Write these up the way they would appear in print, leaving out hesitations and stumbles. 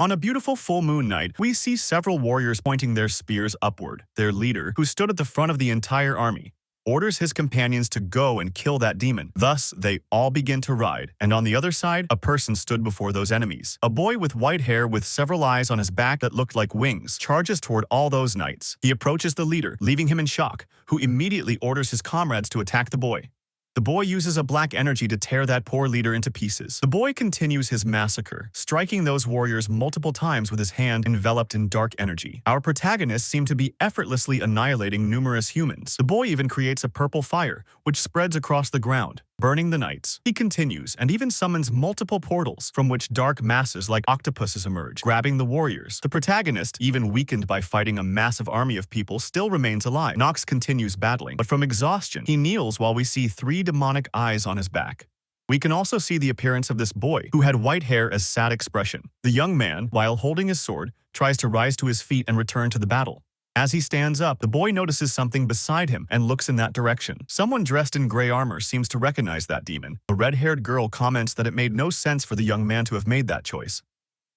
On a beautiful full moon night, we see several warriors pointing their spears upward. Their leader, who stood at the front of the entire army, orders his companions to go and kill that demon. Thus, they all begin to ride, and on the other side, a person stood before those enemies. A boy with white hair with several eyes on his back that looked like wings charges toward all those knights. He approaches the leader, leaving him in shock, who immediately orders his comrades to attack the boy. The boy uses a black energy to tear that poor leader into pieces. The boy continues his massacre, striking those warriors multiple times with his hand enveloped in dark energy. Our protagonists seem to be effortlessly annihilating numerous humans. The boy even creates a purple fire, which spreads across the ground, burning the knights. He continues and even summons multiple portals from which dark masses like octopuses emerge, grabbing the warriors. The protagonist, even weakened by fighting a massive army of people, still remains alive. Nox continues battling, but from exhaustion, he kneels while we see 3 demonic eyes on his back. We can also see the appearance of this boy, who had white hair as sad expression. The young man, while holding his sword, tries to rise to his feet and return to the battle. As he stands up, the boy notices something beside him and looks in that direction. Someone dressed in gray armor seems to recognize that demon. A red-haired girl comments that it made no sense for the young man to have made that choice.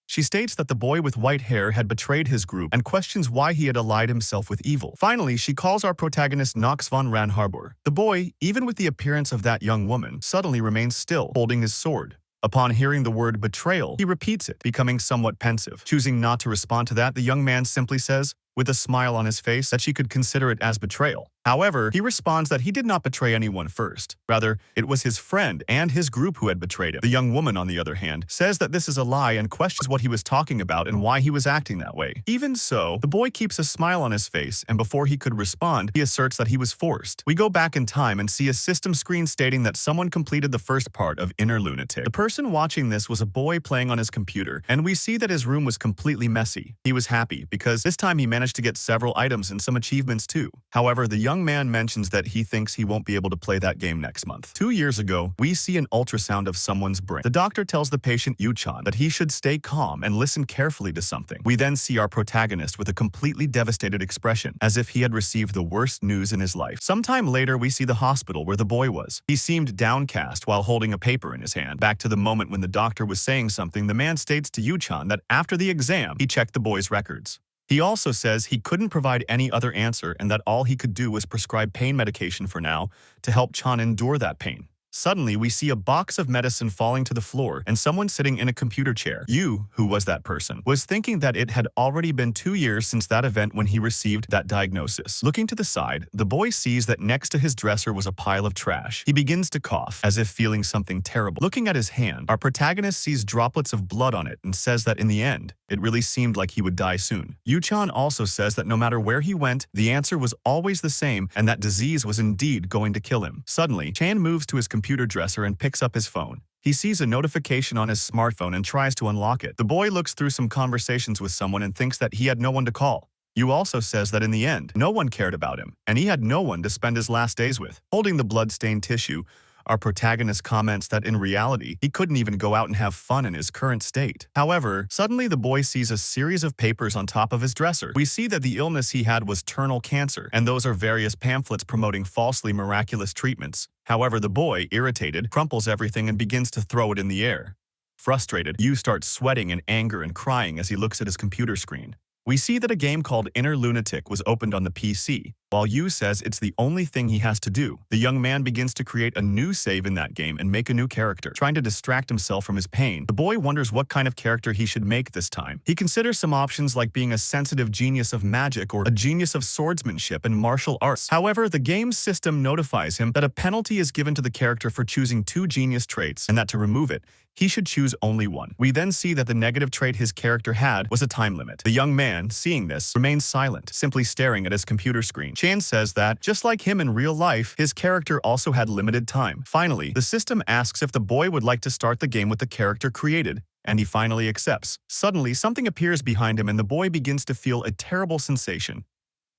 She states that the boy with white hair had betrayed his group and questions why he had allied himself with evil. Finally, she calls our protagonist Nox von Ranharbor. The boy, even with the appearance of that young woman, suddenly remains still, holding his sword. Upon hearing the word betrayal, he repeats it, becoming somewhat pensive. Choosing not to respond to that, the young man simply says, with a smile on his face, that she could consider it as betrayal. However, he responds that he did not betray anyone first. Rather, it was his friend and his group who had betrayed him. The young woman, on the other hand, says that this is a lie and questions what he was talking about and why he was acting that way. Even so, the boy keeps a smile on his face, and before he could respond, he asserts that he was forced. We go back in time and see a system screen stating that someone completed the first part of Lunatic. The person watching this was a boy playing on his computer, and we see that his room was completely messy. He was happy because this time he managed to get several items and some achievements too. However, the young man mentions that he thinks he won't be able to play that game next month. 2 years ago, we see an ultrasound of someone's brain. The doctor tells the patient Yuchan that he should stay calm and listen carefully to something. We then see our protagonist with a completely devastated expression, as if he had received the worst news in his life. Sometime later, we see the hospital where the boy was. He seemed downcast while holding a paper in his hand. Back to the moment when the doctor was saying something, the man states to Yuchan that after the exam, he checked the boy's records. He also says he couldn't provide any other answer and that all he could do was prescribe pain medication for now to help Chan endure that pain. Suddenly, we see a box of medicine falling to the floor and someone sitting in a computer chair. Yu, who was that person, was thinking that it had already been 2 years since that event when he received that diagnosis. Looking to the side, the boy sees that next to his dresser was a pile of trash. He begins to cough, as if feeling something terrible. Looking at his hand, our protagonist sees droplets of blood on it and says that in the end, it really seemed like he would die soon. Yuchan also says that no matter where he went, the answer was always the same and that disease was indeed going to kill him. Suddenly, Chan moves to his computer dresser and picks up his phone. He sees a notification on his smartphone and tries to unlock it. The boy looks through some conversations with someone and thinks that he had no one to call. Yu also says that in the end, no one cared about him, and he had no one to spend his last days with. Holding the blood-stained tissue, our protagonist comments that in reality, he couldn't even go out and have fun in his current state. However, suddenly the boy sees a series of papers on top of his dresser. We see that the illness he had was terminal cancer, and those are various pamphlets promoting falsely miraculous treatments. However, the boy, irritated, crumples everything and begins to throw it in the air. Frustrated, Yu starts sweating in anger and crying as he looks at his computer screen. We see that a game called Lunatic was opened on the PC. While Yu says it's the only thing he has to do, the young man begins to create a new save in that game and make a new character, trying to distract himself from his pain. The boy wonders what kind of character he should make this time. He considers some options like being a sensitive genius of magic or a genius of swordsmanship and martial arts. However, the game's system notifies him that a penalty is given to the character for choosing 2 genius traits and that to remove it, he should choose only one. We then see that the negative trait his character had was a time limit. The young man, seeing this, remains silent, simply staring at his computer screen. Chan says that, just like him in real life, his character also had limited time. Finally, the system asks if the boy would like to start the game with the character created, and he finally accepts. Suddenly, something appears behind him and the boy begins to feel a terrible sensation.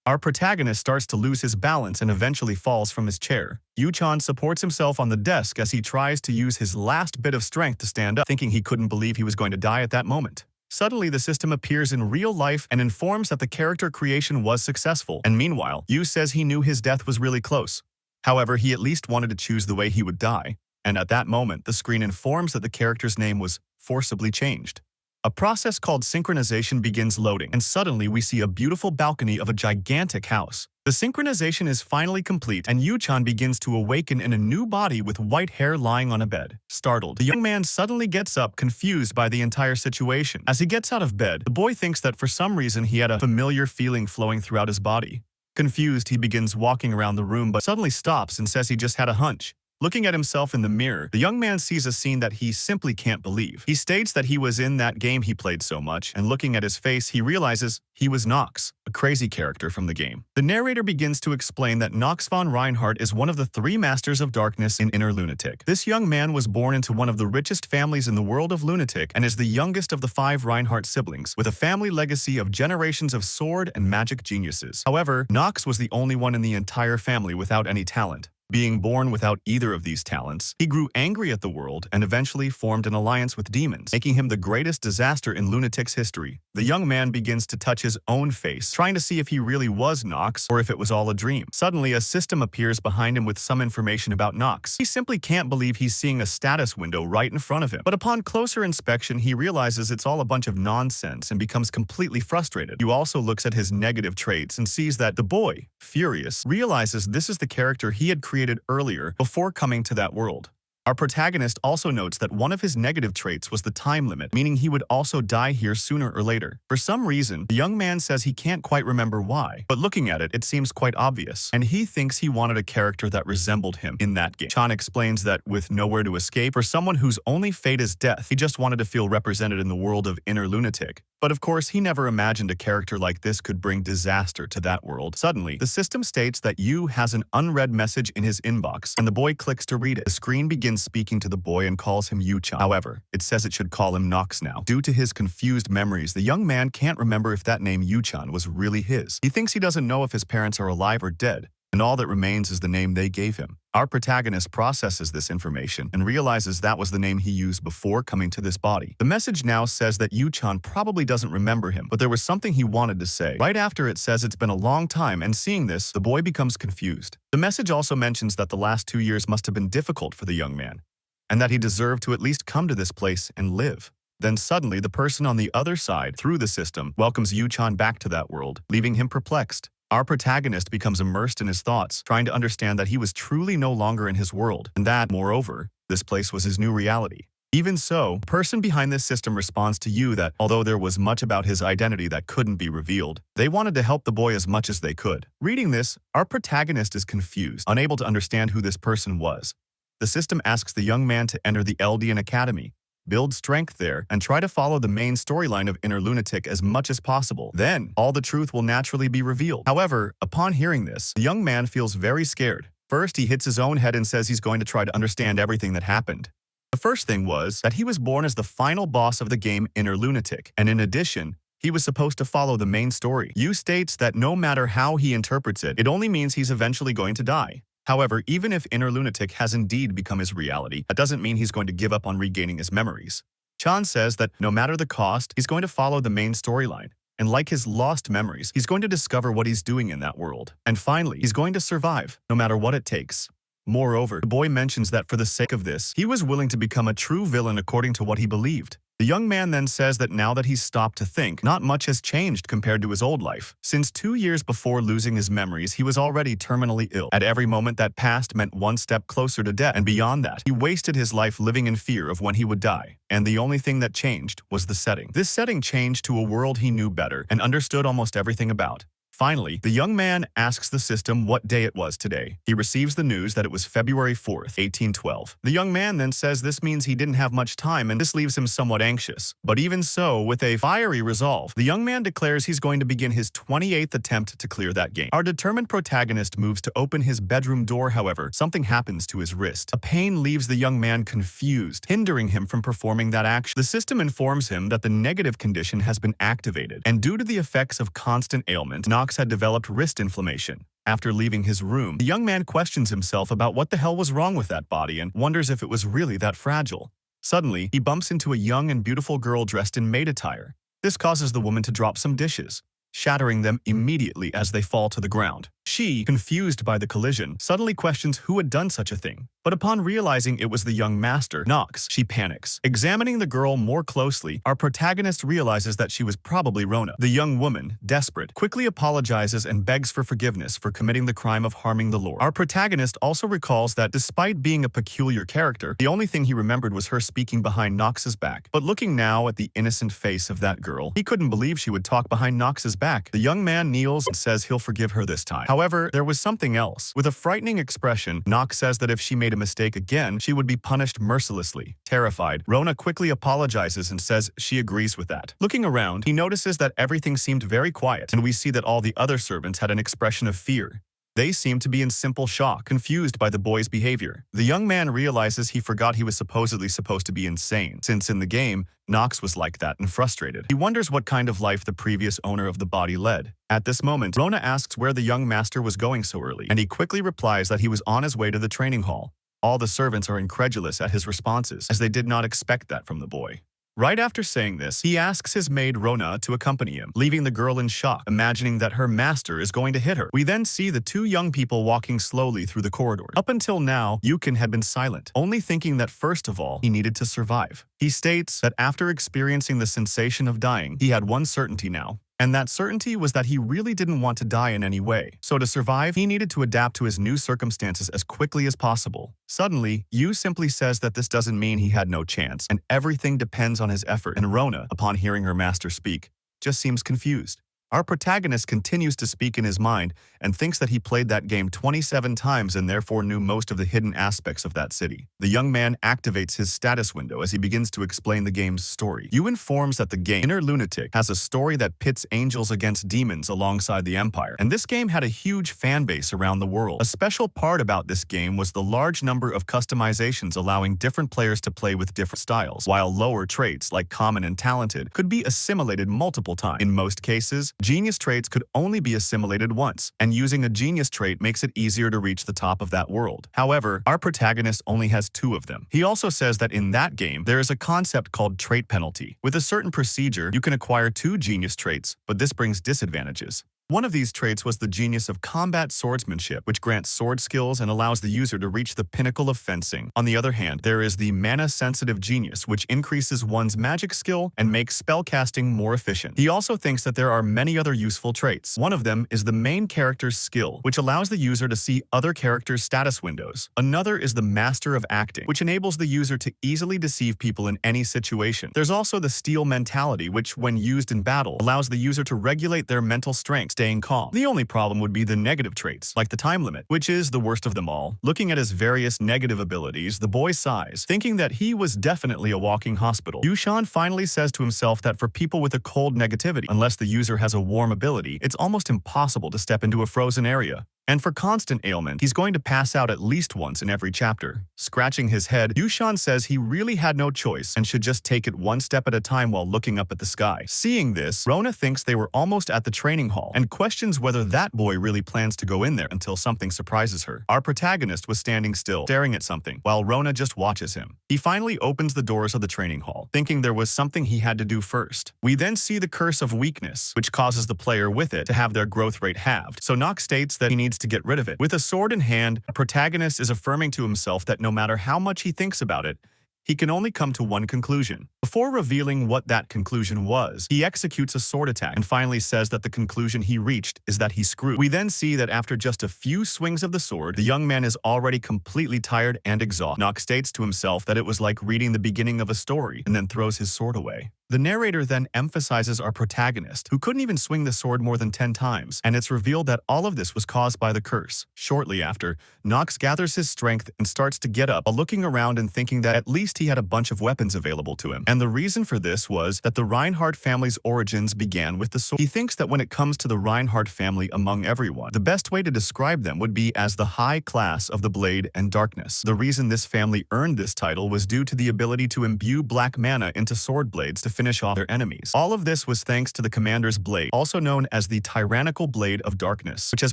Our protagonist starts to lose his balance and eventually falls from his chair. Yuchan supports himself on the desk as he tries to use his last bit of strength to stand up, thinking he couldn't believe he was going to die at that moment. Suddenly, the system appears in real life and informs that the character creation was successful, and meanwhile, Yu says he knew his death was really close. However, he at least wanted to choose the way he would die, and at that moment, the screen informs that the character's name was forcibly changed. A process called synchronization begins loading, and suddenly we see a beautiful balcony of a gigantic house. The synchronization is finally complete, and Yu-chan begins to awaken in a new body with white hair lying on a bed. Startled, the young man suddenly gets up, confused by the entire situation. As he gets out of bed, the boy thinks that for some reason he had a familiar feeling flowing throughout his body. Confused, he begins walking around the room but suddenly stops and says he just had a hunch. Looking at himself in the mirror, the young man sees a scene that he simply can't believe. He states that he was in that game he played so much, and looking at his face, he realizes he was Nox, a crazy character from the game. The narrator begins to explain that Nox von Reinhardt is one of the 3 Masters of Darkness in Inner Lunatic. This young man was born into one of the richest families in the world of Lunatic and is the youngest of the 5 Reinhardt siblings, with a family legacy of generations of sword and magic geniuses. However, Nox was the only one in the entire family without any talent. Being born without either of these talents, he grew angry at the world and eventually formed an alliance with demons, making him the greatest disaster in Lunatic's history. The young man begins to touch his own face, trying to see if he really was Nox or if it was all a dream. Suddenly, a system appears behind him with some information about Nox. He simply can't believe he's seeing a status window right in front of him. But upon closer inspection, he realizes it's all a bunch of nonsense and becomes completely frustrated. He also looks at his negative traits and sees that the boy, furious, realizes this is the character he had created earlier before coming to that world. Our protagonist also notes that one of his negative traits was the time limit, meaning he would also die here sooner or later. For some reason, the young man says he can't quite remember why, but looking at it, it seems quite obvious, and he thinks he wanted a character that resembled him in that game. Chan explains that with nowhere to escape, for someone whose only fate is death, he just wanted to feel represented in the world of Inner Lunatic. But of course, he never imagined a character like this could bring disaster to that world. Suddenly, the system states that Yu has an unread message in his inbox, and the boy clicks to read it. The screen begins speaking to the boy and calls him Yu-chan. However, it says it should call him Nox now. Due to his confused memories, the young man can't remember if that name Yu-chan was really his. He thinks he doesn't know if his parents are alive or dead, and all that remains is the name they gave him. Our protagonist processes this information and realizes that was the name he used before coming to this body. The message now says that Yu-chan probably doesn't remember him, but there was something he wanted to say. Right after it says it's been a long time, and seeing this, the boy becomes confused. The message also mentions that the last 2 years must have been difficult for the young man, and that he deserved to at least come to this place and live. Then suddenly, the person on the other side, through the system, welcomes Yu-chan back to that world, leaving him perplexed. Our protagonist becomes immersed in his thoughts, trying to understand that he was truly no longer in his world, and that, moreover, this place was his new reality. Even so, the person behind this system responds to Yu that, although there was much about his identity that couldn't be revealed, they wanted to help the boy as much as they could. Reading this, our protagonist is confused, unable to understand who this person was. The system asks the young man to enter the Eldian Academy, build strength there, and try to follow the main storyline of Inner Lunatic as much as possible. Then, all the truth will naturally be revealed. However, upon hearing this, the young man feels very scared. First, he hits his own head and says he's going to try to understand everything that happened. The first thing was that he was born as the final boss of the game Inner Lunatic, and in addition, he was supposed to follow the main story. Yu states that no matter how he interprets it, it only means he's eventually going to die. However, even if Inner Lunatic has indeed become his reality, that doesn't mean he's going to give up on regaining his memories. Chan says that no matter the cost, he's going to follow the main storyline. And like his lost memories, he's going to discover what he's doing in that world. And finally, he's going to survive, no matter what it takes. Moreover, the boy mentions that for the sake of this, he was willing to become a true villain according to what he believed. The young man then says that now that he's stopped to think, not much has changed compared to his old life. Since 2 years before losing his memories, he was already terminally ill. At every moment that passed meant one step closer to death, and beyond that, he wasted his life living in fear of when he would die. And the only thing that changed was the setting. This setting changed to a world he knew better and understood almost everything about. Finally, the young man asks the system what day it was today. He receives the news that it was February 4th, 1812. The young man then says this means he didn't have much time, and this leaves him somewhat anxious. But even so, with a fiery resolve, the young man declares he's going to begin his 28th attempt to clear that game. Our determined protagonist moves to open his bedroom door. However, something happens to his wrist. A pain leaves the young man confused, hindering him from performing that action. The system informs him that the negative condition has been activated, and due to the effects of constant ailment, Nox had developed wrist inflammation. After leaving his room, the young man questions himself about what the hell was wrong with that body and wonders if it was really that fragile. Suddenly, he bumps into a young and beautiful girl dressed in maid attire. This causes the woman to drop some dishes, shattering them immediately as they fall to the ground. She, confused by the collision, suddenly questions who had done such a thing. But upon realizing it was the young master, Nox, she panics. Examining the girl more closely, our protagonist realizes that she was probably Rona. The young woman, desperate, quickly apologizes and begs for forgiveness for committing the crime of harming the Lord. Our protagonist also recalls that despite being a peculiar character, the only thing he remembered was her speaking behind Nox's back. But looking now at the innocent face of that girl, he couldn't believe she would talk behind Nox's back. The young man kneels and says he'll forgive her this time. However, there was something else. With a frightening expression, Nox says that if she made a mistake again, she would be punished mercilessly. Terrified, Rona quickly apologizes and says she agrees with that. Looking around, he notices that everything seemed very quiet, and we see that all the other servants had an expression of fear. They seemed to be in simple shock, confused by the boy's behavior. The young man realizes he forgot he was supposedly supposed to be insane, since in the game, Nox was like that and frustrated. He wonders what kind of life the previous owner of the body led. At this moment, Rona asks where the young master was going so early, and he quickly replies that he was on his way to the training hall. All the servants are incredulous at his responses, as they did not expect that from the boy. Right after saying this, he asks his maid Rona to accompany him, leaving the girl in shock, imagining that her master is going to hit her. We then see the two young people walking slowly through the corridor. Up until now, Yukon had been silent, only thinking that first of all, he needed to survive. He states that after experiencing the sensation of dying, he had one certainty now. And that certainty was that he really didn't want to die in any way. So to survive, he needed to adapt to his new circumstances as quickly as possible. Suddenly, Yu simply says that this doesn't mean he had no chance, and everything depends on his effort. And Rona, upon hearing her master speak, just seems confused. Our protagonist continues to speak in his mind and thinks that he played that game 27 times and therefore knew most of the hidden aspects of that city. The young man activates his status window as he begins to explain the game's story. Yu informs that the game, Inner Lunatic, has a story that pits angels against demons alongside the Empire, and this game had a huge fan base around the world. A special part about this game was the large number of customizations allowing different players to play with different styles, while lower traits like common and talented could be assimilated multiple times. In most cases, genius traits could only be assimilated once, and using a genius trait makes it easier to reach the top of that world. However, our protagonist only has 2 of them. He also says that in that game, there is a concept called trait penalty. With a certain procedure, you can acquire 2 genius traits, but this brings disadvantages. One of these traits was the genius of combat swordsmanship, which grants sword skills and allows the user to reach the pinnacle of fencing. On the other hand, there is the mana-sensitive genius, which increases one's magic skill and makes spellcasting more efficient. He also thinks that there are many other useful traits. One of them is the main character's skill, which allows the user to see other characters' status windows. Another is the master of acting, which enables the user to easily deceive people in any situation. There's also the steel mentality, which, when used in battle, allows the user to regulate their mental strength, staying calm. The only problem would be the negative traits, like the time limit, which is the worst of them all. Looking at his various negative abilities, the boy sighs, thinking that he was definitely a walking hospital. Yushan finally says to himself that for people with a cold negativity, unless the user has a warm ability, it's almost impossible to step into a frozen area. And for constant ailment, he's going to pass out at least once in every chapter. Scratching his head, Yushan says he really had no choice and should just take it one step at a time while looking up at the sky. Seeing this, Rona thinks they were almost at the training hall and questions whether that boy really plans to go in there until something surprises her. Our protagonist was standing still, staring at something, while Rona just watches him. He finally opens the doors of the training hall, thinking there was something he had to do first. We then see the curse of weakness, which causes the player with it to have their growth rate halved, so Nox states that he needs to get rid of it. With a sword in hand, the protagonist is affirming to himself that no matter how much he thinks about it, he can only come to one conclusion. Before revealing what that conclusion was, he executes a sword attack and finally says that the conclusion he reached is that he's screwed. We then see that after just a few swings of the sword, the young man is already completely tired and exhausted. Nox states to himself that it was like reading the beginning of a story and then throws his sword away. The narrator then emphasizes our protagonist, who couldn't even swing the sword more than 10 times, and it's revealed that all of this was caused by the curse. Shortly after, Nox gathers his strength and starts to get up, looking around and thinking that at least he had a bunch of weapons available to him. And the reason for this was that the Reinhardt family's origins began with the sword. He thinks that when it comes to the Reinhardt family among everyone, the best way to describe them would be as the high class of the blade and darkness. The reason this family earned this title was due to the ability to imbue black mana into sword blades to finish off their enemies. All of this was thanks to the commander's blade, also known as the tyrannical blade of darkness, which has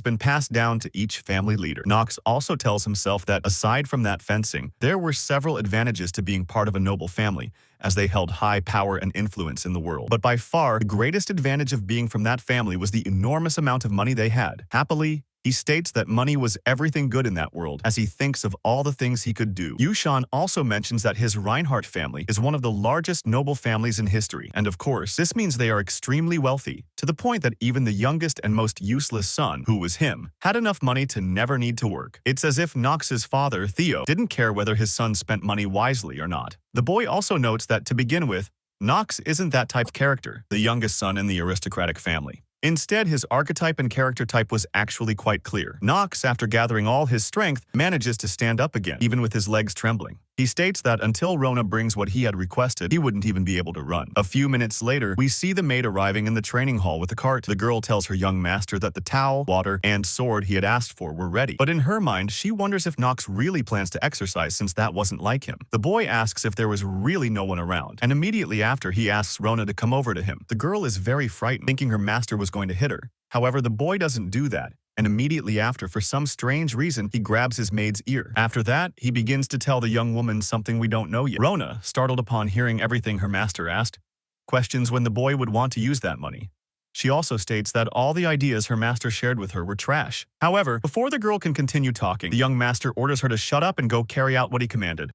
been passed down to each family leader. Nox also tells himself that aside from that fencing, there were several advantages to being part of a noble family, as they held high power and influence in the world. But by far, the greatest advantage of being from that family was the enormous amount of money they had. Happily, He states that money was everything good in that world as he thinks of all the things he could do. Yushan also mentions that his Reinhardt family is one of the largest noble families in history, and of course, this means they are extremely wealthy, to the point that even the youngest and most useless son, who was him, had enough money to never need to work. It's as if Nox's father, Theo, didn't care whether his son spent money wisely or not. The boy also notes that, to begin with, Nox isn't that type of character, the youngest son in the aristocratic family. Instead, his archetype and character type was actually quite clear. Nox, after gathering all his strength, manages to stand up again, even with his legs trembling. He states that until Rona brings what he had requested, he wouldn't even be able to run. A few minutes later, we see the maid arriving in the training hall with a cart. The girl tells her young master that the towel, water, and sword he had asked for were ready. But in her mind, she wonders if Nox really plans to exercise since that wasn't like him. The boy asks if there was really no one around, and immediately after he asks Rona to come over to him. The girl is very frightened, thinking her master was going to hit her. However, the boy doesn't do that, and immediately after, for some strange reason, he grabs his maid's ear. After that, he begins to tell the young woman something we don't know yet. Rona, startled upon hearing everything her master asked, questions when the boy would want to use that money. She also states that all the ideas her master shared with her were trash. However, before the girl can continue talking, the young master orders her to shut up and go carry out what he commanded.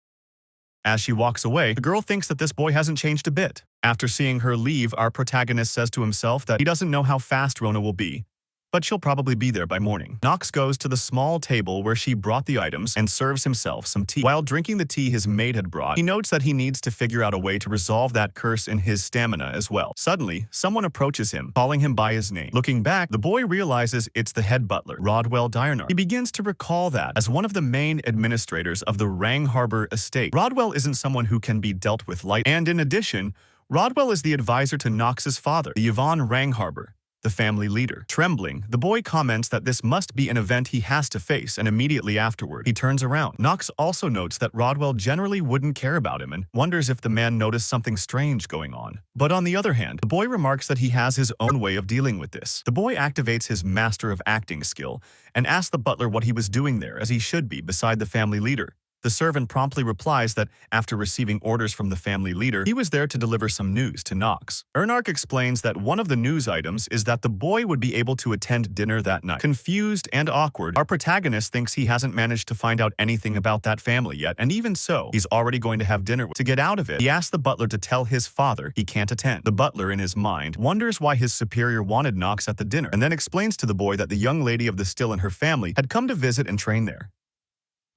As she walks away, the girl thinks that this boy hasn't changed a bit. After seeing her leave, our protagonist says to himself that he doesn't know how fast Rona will be, but she'll probably be there by morning. Nox goes to the small table where she brought the items and serves himself some tea. While drinking the tea his maid had brought, he notes that he needs to figure out a way to resolve that curse in his stamina as well. Suddenly, someone approaches him, calling him by his name. Looking back, the boy realizes it's the head butler, Rodwell Dyrnar. He begins to recall that as one of the main administrators of the Rang Harbor estate. Rodwell isn't someone who can be dealt with lightly, and in addition, Rodwell is the advisor to Nox's father, the Yvonne Rang Harbor, the family leader. Trembling, the boy comments that this must be an event he has to face, and immediately afterward, he turns around. Nox also notes that Rodwell generally wouldn't care about him and wonders if the man noticed something strange going on. But on the other hand, the boy remarks that he has his own way of dealing with this. The boy activates his master of acting skill and asks the butler what he was doing there, as he should be beside the family leader. The servant promptly replies that after receiving orders from the family leader, he was there to deliver some news to Nox. Ernark explains that one of the news items is that the boy would be able to attend dinner that night. Confused and awkward, our protagonist thinks he hasn't managed to find out anything about that family yet, and even so, he's already going to have dinner. To get out of it, he asks the butler to tell his father he can't attend. The butler, in his mind, wonders why his superior wanted Nox at the dinner, and then explains to the boy that the young lady of the still and her family had come to visit and train there.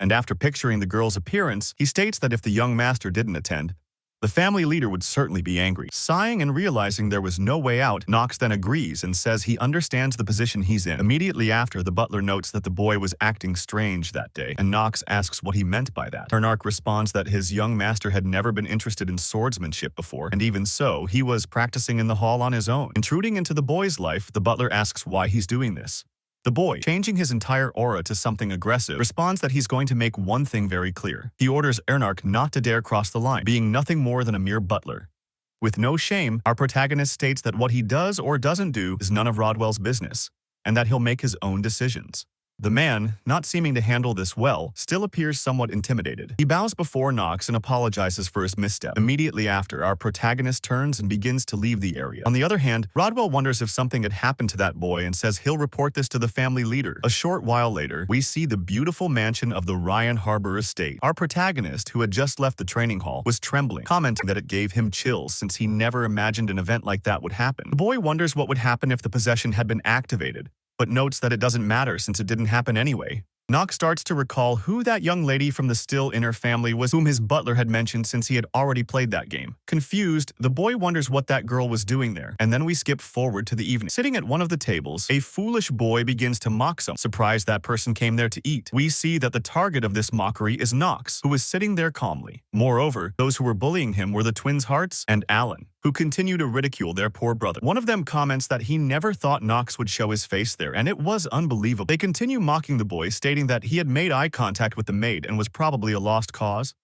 And after picturing the girl's appearance, he states that if the young master didn't attend, the family leader would certainly be angry. Sighing and realizing there was no way out, Nox then agrees and says he understands the position he's in. Immediately after, the butler notes that the boy was acting strange that day, and Nox asks what he meant by that. Ernark responds that his young master had never been interested in swordsmanship before, and even so, he was practicing in the hall on his own. Intruding into the boy's life, the butler asks why he's doing this. The boy, changing his entire aura to something aggressive, responds that he's going to make one thing very clear. He orders Ernark not to dare cross the line, being nothing more than a mere butler. With no shame, our protagonist states that what he does or doesn't do is none of Rodwell's business, and that he'll make his own decisions. The man, not seeming to handle this well, still appears somewhat intimidated. He bows before Nox and apologizes for his misstep. Immediately after, our protagonist turns and begins to leave the area. On the other hand, Rodwell wonders if something had happened to that boy and says he'll report this to the family leader. A short while later, we see the beautiful mansion of the Ryan Harbor estate. Our protagonist, who had just left the training hall, was trembling, commenting that it gave him chills since he never imagined an event like that would happen. The boy wonders what would happen if the possession had been activated, but notes that it doesn't matter since it didn't happen anyway. Nox starts to recall who that young lady from the still inner family was whom his butler had mentioned since he had already played that game. Confused, the boy wonders what that girl was doing there, and then we skip forward to the evening. Sitting at one of the tables, a foolish boy begins to mock someone. Surprised that person came there to eat. We see that the target of this mockery is Nox, who was sitting there calmly. Moreover, those who were bullying him were the twins Hearts and Alan, who continue to ridicule their poor brother. One of them comments that he never thought Nox would show his face there, and it was unbelievable. They continue mocking the boy, stating that he had made eye contact with the maid and was probably a lost cause.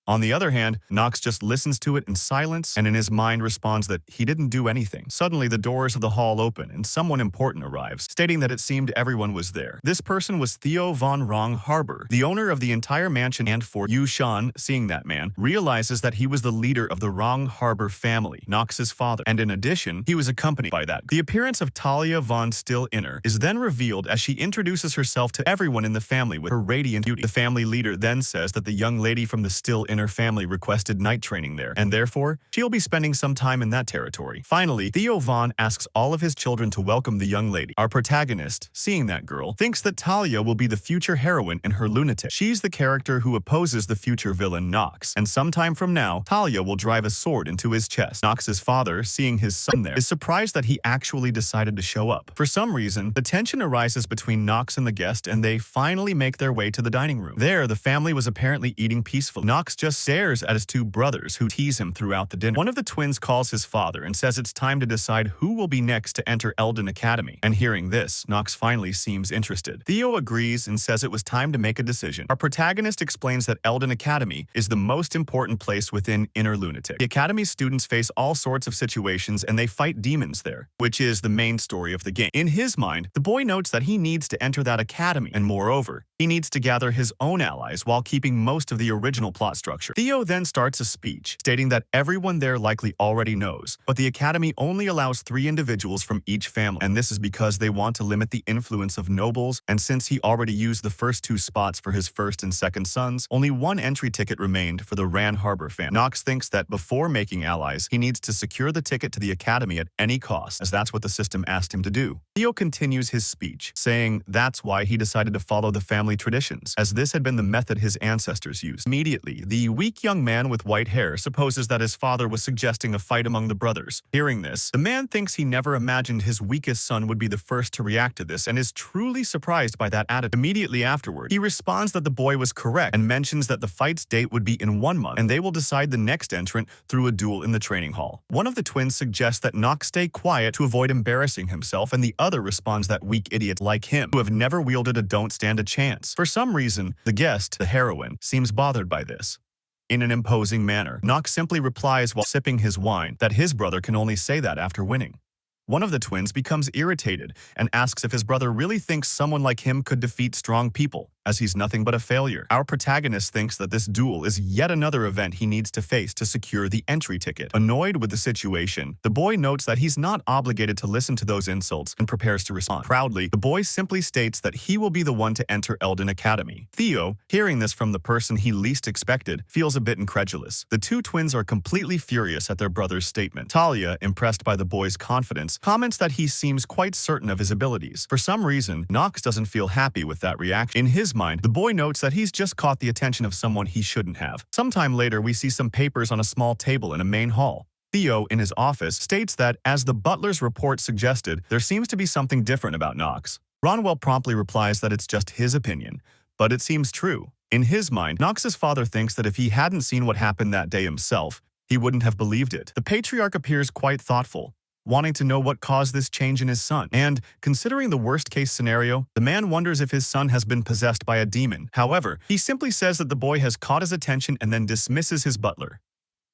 On the other hand, Nox just listens to it in silence and in his mind responds that he didn't do anything. Suddenly, the doors of the hall open and someone important arrives, stating that it seemed everyone was there. This person was Theo von Rong Harbor, the owner of the entire mansion, and for Yu Shan, seeing that man, realizes that he was the leader of the Rong Harbor family, Nox's father, and in addition, he was accompanied by that. The appearance of Talia von Still-Inner is then revealed as she introduces herself to everyone in the family with her radiant beauty. The family leader then says that the young lady from the Still-Inner family requested night training there, and therefore, she'll be spending some time in that territory. Finally, Theo Von asks all of his children to welcome the young lady. Our protagonist, seeing that girl, thinks that Talia will be the future heroine in her lunatic. She's the character who opposes the future villain Nox, and sometime from now, Talia will drive a sword into his chest. Nox's father, seeing his son there, is surprised that he actually decided to show up. For some reason, the tension arises between Nox and the guest, and they finally make their way to the dining room. There, the family was apparently eating peacefully. Nox just stares at his two brothers who tease him throughout the dinner. One of the twins calls his father and says it's time to decide who will be next to enter Elden Academy. And hearing this, Nox finally seems interested. Theo agrees and says it was time to make a decision. Our protagonist explains that Elden Academy is the most important place within Inner Lunatic. The Academy's students face all sorts of situations and they fight demons there, which is the main story of the game. In his mind, the boy notes that he needs to enter that academy, and moreover, he needs to gather his own allies while keeping most of the original plot structure. Theo then starts a speech, stating that everyone there likely already knows, but the academy only allows 3 individuals from each family, and this is because they want to limit the influence of nobles, and since he already used the first 2 spots for his first and second sons, only 1 entry ticket remained for the Ran Harbor family. Nox thinks that before making allies, he needs to secure the ticket to the academy at any cost, as that's what the system asked him to do. Theo continues his speech, saying that's why he decided to follow the family traditions, as this had been the method his ancestors used. Immediately, the weak young man with white hair supposes that his father was suggesting a fight among the brothers. Hearing this, the man thinks he never imagined his weakest son would be the first to react to this and is truly surprised by that attitude. Immediately afterward, he responds that the boy was correct and mentions that the fight's date would be in 1 month and they will decide the next entrant through a duel in the training hall. One of the twins suggests that Nox stay quiet to avoid embarrassing himself, and the other responds that weak idiots like him, who have never wielded a don't stand a chance. For some reason, the guest, the heroine, seems bothered by this. In an imposing manner, Nox simply replies while sipping his wine that his brother can only say that after winning. One of the twins becomes irritated and asks if his brother really thinks someone like him could defeat strong people, as he's nothing but a failure. Our protagonist thinks that this duel is yet another event he needs to face to secure the entry ticket. Annoyed with the situation, the boy notes that he's not obligated to listen to those insults and prepares to respond. Proudly, the boy simply states that he will be the one to enter Elden Academy. Theo, hearing this from the person he least expected, feels a bit incredulous. The 2 twins are completely furious at their brother's statement. Talia, impressed by the boy's confidence, comments that he seems quite certain of his abilities. For some reason, Nox doesn't feel happy with that reaction. In his mind, the boy notes that he's just caught the attention of someone he shouldn't have. Sometime later, we see some papers on a small table in a main hall. Theo, in his office, states that, as the butler's report suggested, there seems to be something different about Nox. Ronwell promptly replies that it's just his opinion, but it seems true. In his mind, Nox's father thinks that if he hadn't seen what happened that day himself, he wouldn't have believed it. The patriarch appears quite thoughtful, wanting to know what caused this change in his son. And, considering the worst-case scenario, the man wonders if his son has been possessed by a demon. However, he simply says that the boy has caught his attention and then dismisses his butler.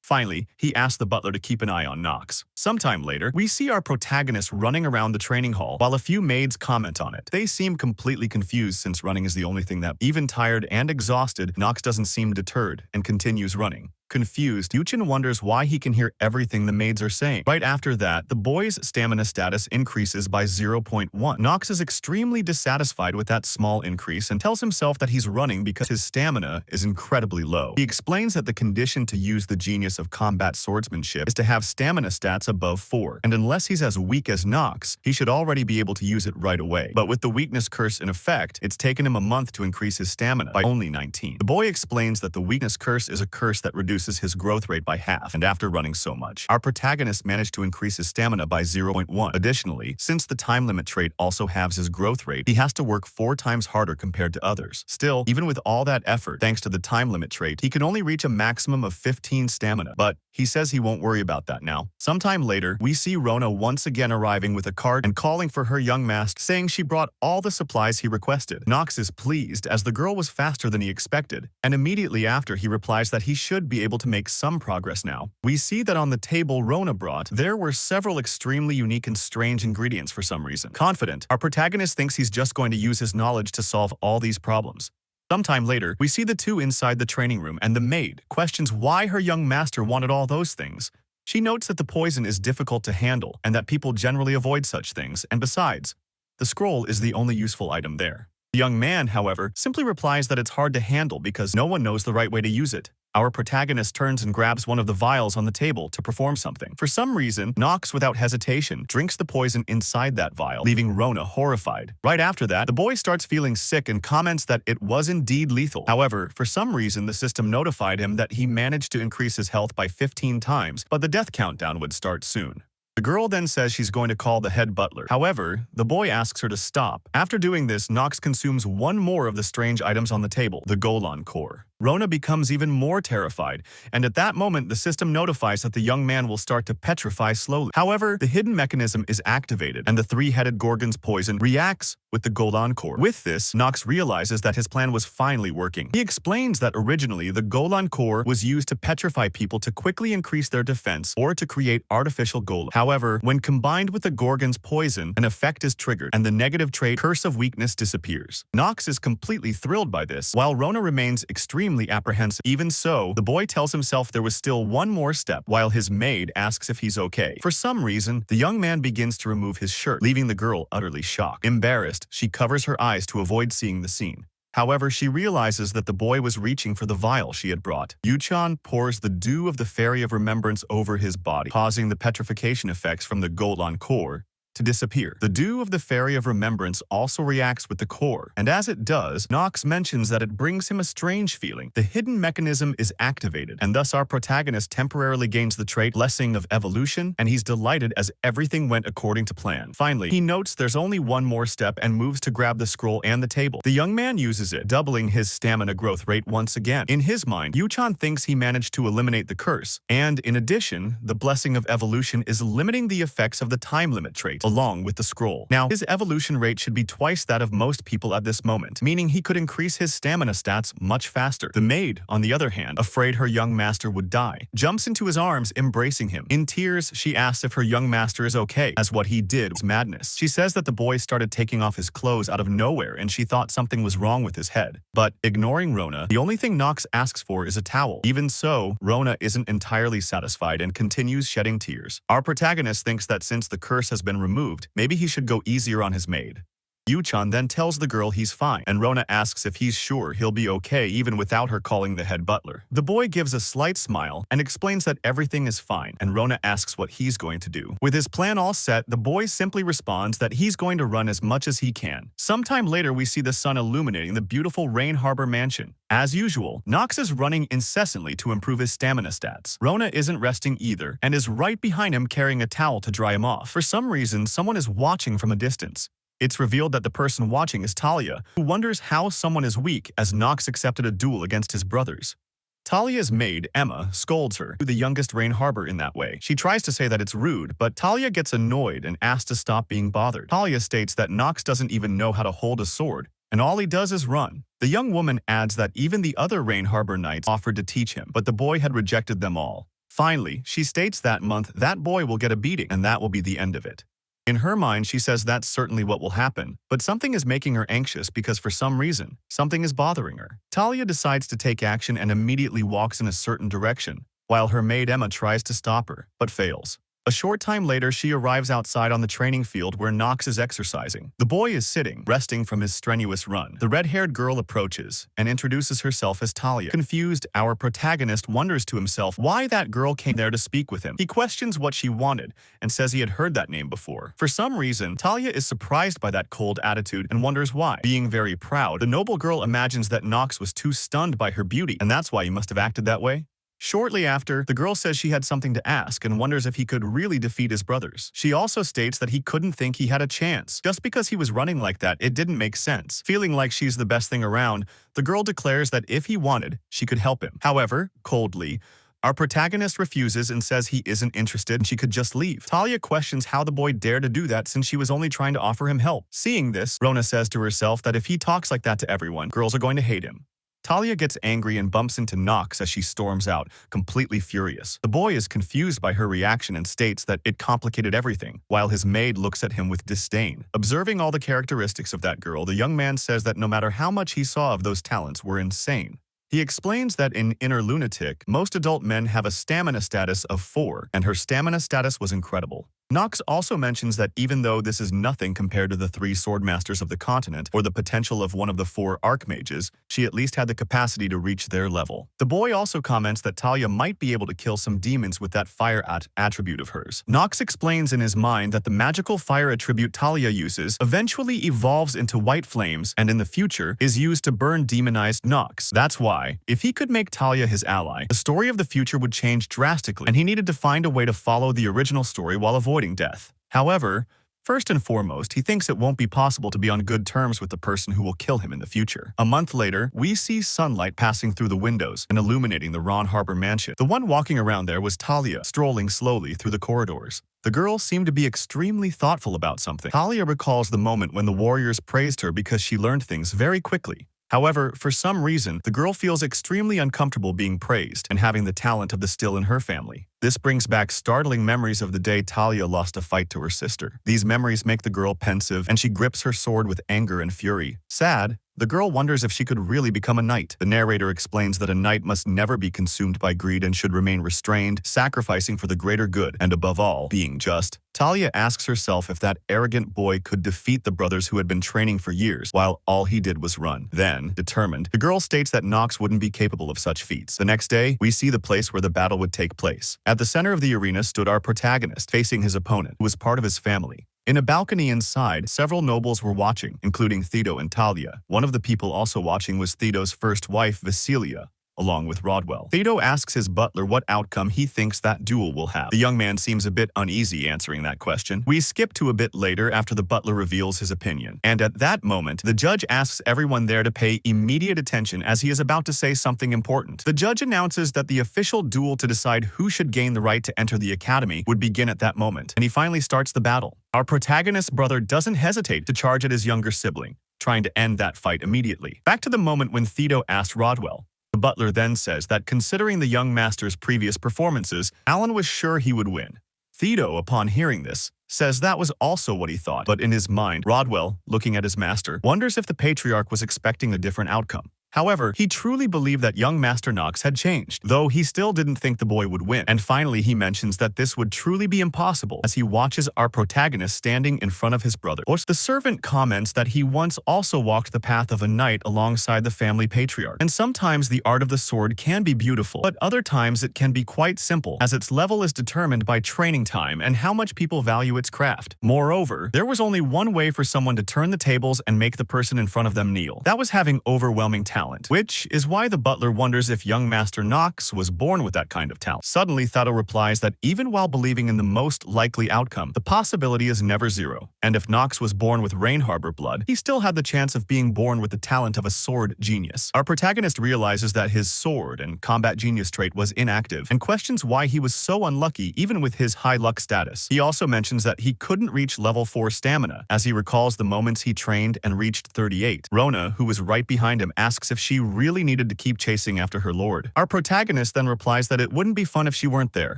Finally, he asks the butler to keep an eye on Nox. Sometime later, we see our protagonist running around the training hall while a few maids comment on it. They seem completely confused since running is the only thing that, even tired and exhausted, Nox doesn't seem deterred and continues running. Confused, Yuchin wonders why he can hear everything the maids are saying. Right after that, the boy's stamina status increases by 0.1. Nox is extremely dissatisfied with that small increase and tells himself that he's running because his stamina is incredibly low. He explains that the condition to use the genius of combat swordsmanship is to have stamina stats above 4, and unless he's as weak as Nox, he should already be able to use it right away. But with the weakness curse in effect, it's taken him a month to increase his stamina by only 19. The boy explains that the weakness curse is a curse that reduces reduces his growth rate by half, and after running so much, our protagonist managed to increase his stamina by 0.1. Additionally, since the time limit trait also halves his growth rate, he has to work 4 times harder compared to others. Still, even with all that effort, thanks to the time limit trait, he can only reach a maximum of 15 stamina, but he says he won't worry about that now. Sometime later, we see Rona once again arriving with a cart and calling for her young master, saying she brought all the supplies he requested. Nox is pleased as the girl was faster than he expected, and immediately after he replies that he should be able to make some progress now. We see that on the table Rona brought, there were several extremely unique and strange ingredients for some reason. Confident, our protagonist thinks he's just going to use his knowledge to solve all these problems. Sometime later, we see the two inside the training room, and the maid questions why her young master wanted all those things. She notes that the poison is difficult to handle and that people generally avoid such things, and besides, the scroll is the only useful item there. The young man, however, simply replies that it's hard to handle because no one knows the right way to use it. Our protagonist turns and grabs one of the vials on the table to perform something. For some reason, Nox, without hesitation, drinks the poison inside that vial, leaving Rona horrified. Right after that, the boy starts feeling sick and comments that it was indeed lethal. However, for some reason, the system notified him that he managed to increase his health by 15 times, but the death countdown would start soon. The girl then says she's going to call the head butler. However, the boy asks her to stop. After doing this, Nox consumes one more of the strange items on the table, the Golan core. Rona becomes even more terrified, and at that moment, the system notifies that the young man will start to petrify slowly. However, the hidden mechanism is activated, and the three-headed Gorgon's poison reacts with the Golan core. With this, Nox realizes that his plan was finally working. He explains that originally, the Golan core was used to petrify people to quickly increase their defense or to create artificial golem. However, when combined with the Gorgon's poison, an effect is triggered, and the negative trait Curse of Weakness disappears. Nox is completely thrilled by this, while Rona remains extremely apprehensive. Even so, the boy tells himself there was still one more step, while his maid asks if he's okay. For some reason, the young man begins to remove his shirt, leaving the girl utterly shocked. Embarrassed, she covers her eyes to avoid seeing the scene. However, she realizes that the boy was reaching for the vial she had brought. Yuchan pours the dew of the Fairy of Remembrance over his body, causing the petrification effects from the Golan core to disappear. The dew of the Fairy of Remembrance also reacts with the core, and as it does, Nox mentions that it brings him a strange feeling. The hidden mechanism is activated, and thus our protagonist temporarily gains the trait Blessing of Evolution, and he's delighted as everything went according to plan. Finally, he notes there's only one more step and moves to grab the scroll and the table. The young man uses it, doubling his stamina growth rate once again. In his mind, Yuchan thinks he managed to eliminate the curse, and in addition, the Blessing of Evolution is limiting the effects of the time limit trait, along with the scroll. Now, his evolution rate should be twice that of most people at this moment, meaning he could increase his stamina stats much faster. The maid, on the other hand, afraid her young master would die, jumps into his arms, embracing him. In tears, she asks if her young master is okay, as what he did was madness. She says that the boy started taking off his clothes out of nowhere and she thought something was wrong with his head. But, ignoring Rona, the only thing Nox asks for is a towel. Even so, Rona isn't entirely satisfied and continues shedding tears. Our protagonist thinks that since the curse has been removed, maybe he should go easier on his maid. Yuchan then tells the girl he's fine, and Rona asks if he's sure he'll be okay even without her calling the head butler. The boy gives a slight smile and explains that everything is fine, and Rona asks what he's going to do. With his plan all set, the boy simply responds that he's going to run as much as he can. Sometime later, we see the sun illuminating the beautiful Rain Harbor mansion. As usual, Nox is running incessantly to improve his stamina stats. Rona isn't resting either, and is right behind him carrying a towel to dry him off. For some reason, someone is watching from a distance. It's revealed that the person watching is Talia, who wonders how someone is weak as Nox accepted a duel against his brothers. Talia's maid, Emma, scolds her, the youngest Rain Harbor in that way. She tries to say that it's rude, but Talia gets annoyed and asks to stop being bothered. Talia states that Nox doesn't even know how to hold a sword, and all he does is run. The young woman adds that even the other Rain Harbor knights offered to teach him, but the boy had rejected them all. Finally, she states that month that boy will get a beating, and that will be the end of it. In her mind, she says that's certainly what will happen, but something is making her anxious because for some reason, something is bothering her. Talia decides to take action and immediately walks in a certain direction, while her maid Emma tries to stop her, but fails. A short time later, she arrives outside on the training field where Nox is exercising. The boy is sitting, resting from his strenuous run. The red-haired girl approaches and introduces herself as Talia. Confused, our protagonist wonders to himself why that girl came there to speak with him. He questions what she wanted and says he had heard that name before. For some reason, Talia is surprised by that cold attitude and wonders why. Being very proud, the noble girl imagines that Nox was too stunned by her beauty, and that's why he must have acted that way. Shortly after, the girl says she had something to ask and wonders if he could really defeat his brothers. She also states that he couldn't think he had a chance. Just because he was running like that, it didn't make sense. Feeling like she's the best thing around, the girl declares that if he wanted, she could help him. However, coldly, our protagonist refuses and says he isn't interested and she could just leave. Talia questions how the boy dared to do that since she was only trying to offer him help. Seeing this, Rona says to herself that if he talks like that to everyone, girls are going to hate him. Talia gets angry and bumps into Nox as she storms out, completely furious. The boy is confused by her reaction and states that it complicated everything, while his maid looks at him with disdain. Observing all the characteristics of that girl, the young man says that no matter how much he saw of those talents were insane. He explains that in Inner Lunatic, most adult men have a stamina status of 4, and her stamina status was incredible. Nox also mentions that even though this is nothing compared to the 3 swordmasters of the continent or the potential of one of the 4 archmages, she at least had the capacity to reach their level. The boy also comments that Talia might be able to kill some demons with that fire attribute of hers. Nox explains in his mind that the magical fire attribute Talia uses eventually evolves into white flames and in the future is used to burn demonized Nox. That's why, if he could make Talia his ally, the story of the future would change drastically and he needed to find a way to follow the original story while avoiding death. However, first and foremost, he thinks it won't be possible to be on good terms with the person who will kill him in the future. A month later, we see sunlight passing through the windows and illuminating the Ron Harbor mansion. The one walking around there was Talia, strolling slowly through the corridors. The girl seemed to be extremely thoughtful about something. Talia recalls the moment when the warriors praised her because she learned things very quickly. However, for some reason, the girl feels extremely uncomfortable being praised and having the talent of the still in her family. This brings back startling memories of the day Talia lost a fight to her sister. These memories make the girl pensive, and she grips her sword with anger and fury. Sad, the girl wonders if she could really become a knight. The narrator explains that a knight must never be consumed by greed and should remain restrained, sacrificing for the greater good, and above all, being just. Talia asks herself if that arrogant boy could defeat the brothers who had been training for years, while all he did was run. Then, determined, the girl states that Nox wouldn't be capable of such feats. The next day, we see the place where the battle would take place. At the center of the arena stood our protagonist, facing his opponent, who was part of his family. In a balcony inside, several nobles were watching, including Thedo and Talia. One of the people also watching was Thedo's first wife, Vasilia, along with Rodwell. Thedo asks his butler what outcome he thinks that duel will have. The young man seems a bit uneasy answering that question. We skip to a bit later after the butler reveals his opinion. And at that moment, the judge asks everyone there to pay immediate attention as he is about to say something important. The judge announces that the official duel to decide who should gain the right to enter the academy would begin at that moment, and he finally starts the battle. Our protagonist's brother doesn't hesitate to charge at his younger sibling, trying to end that fight immediately. Back to the moment when Thedo asked Rodwell. The butler then says that considering the young master's previous performances, Alan was sure he would win. Thedo, upon hearing this, says that was also what he thought, but in his mind, Rodwell, looking at his master, wonders if the patriarch was expecting a different outcome. However, he truly believed that young Master Nox had changed, though he still didn't think the boy would win. And finally, he mentions that this would truly be impossible as he watches our protagonist standing in front of his brother. The servant comments that he once also walked the path of a knight alongside the family patriarch. And sometimes the art of the sword can be beautiful, but other times it can be quite simple, as its level is determined by training time and how much people value its craft. Moreover, there was only one way for someone to turn the tables and make the person in front of them kneel. That was having overwhelming talent. Which is why the butler wonders if young Master Nox was born with that kind of talent. Suddenly, Thedo replies that even while believing in the most likely outcome, the possibility is never zero. And if Nox was born with Rain Harbor blood, he still had the chance of being born with the talent of a sword genius. Our protagonist realizes that his sword and combat genius trait was inactive and questions why he was so unlucky even with his high luck status. He also mentions that he couldn't reach level 4 stamina as he recalls the moments he trained and reached 38. Rona, who was right behind him, asks if she really needed to keep chasing after her lord. Our protagonist then replies that it wouldn't be fun if she weren't there,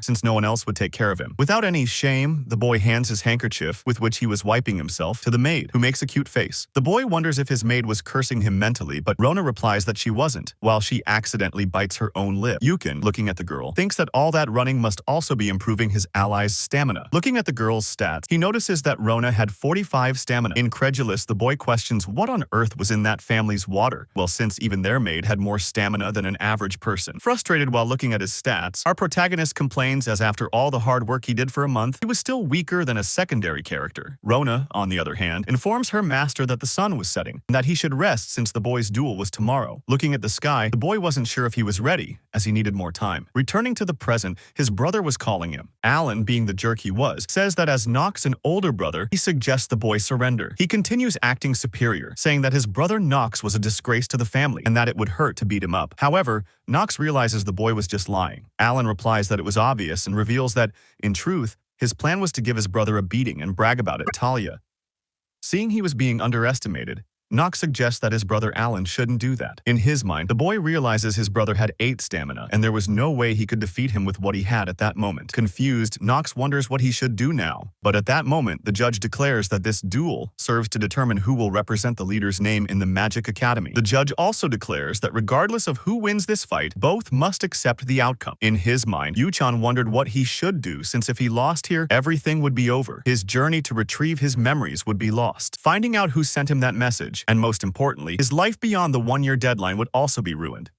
since no one else would take care of him. Without any shame, the boy hands his handkerchief, with which he was wiping himself, to the maid, who makes a cute face. The boy wonders if his maid was cursing him mentally, but Rona replies that she wasn't, while she accidentally bites her own lip. Yukon, looking at the girl, thinks that all that running must also be improving his ally's stamina. Looking at the girl's stats, he notices that Rona had 45 stamina. Incredulous, the boy questions what on earth was in that family's water. Well, since guess even their maid had more stamina than an average person. Frustrated while looking at his stats, our protagonist complains as after all the hard work he did for a month, he was still weaker than a secondary character. Rona, on the other hand, informs her master that the sun was setting and that he should rest since the boy's duel was tomorrow. Looking at the sky, the boy wasn't sure if he was ready, as he needed more time. Returning to the present, his brother was calling him. Alan, being the jerk he was, says that as Nox an older brother, he suggests the boy surrender. He continues acting superior, saying that his brother Nox was a disgrace to the family and that it would hurt to beat him up. However, Nox realizes the boy was just lying. Alan replies that it was obvious and reveals that, in truth, his plan was to give his brother a beating and brag about it to Talia. Seeing he was being underestimated, Nox suggests that his brother Alan shouldn't do that. In his mind, the boy realizes his brother had 8 stamina, and there was no way he could defeat him with what he had at that moment. Confused, Nox wonders what he should do now. But at that moment, the judge declares that this duel serves to determine who will represent the leader's name in the Magic Academy. The judge also declares that regardless of who wins this fight, both must accept the outcome. In his mind, Yuchan wondered what he should do, since if he lost here, everything would be over. His journey to retrieve his memories would be lost. Finding out who sent him that message, and most importantly, his life beyond the 1-year deadline would also be ruined.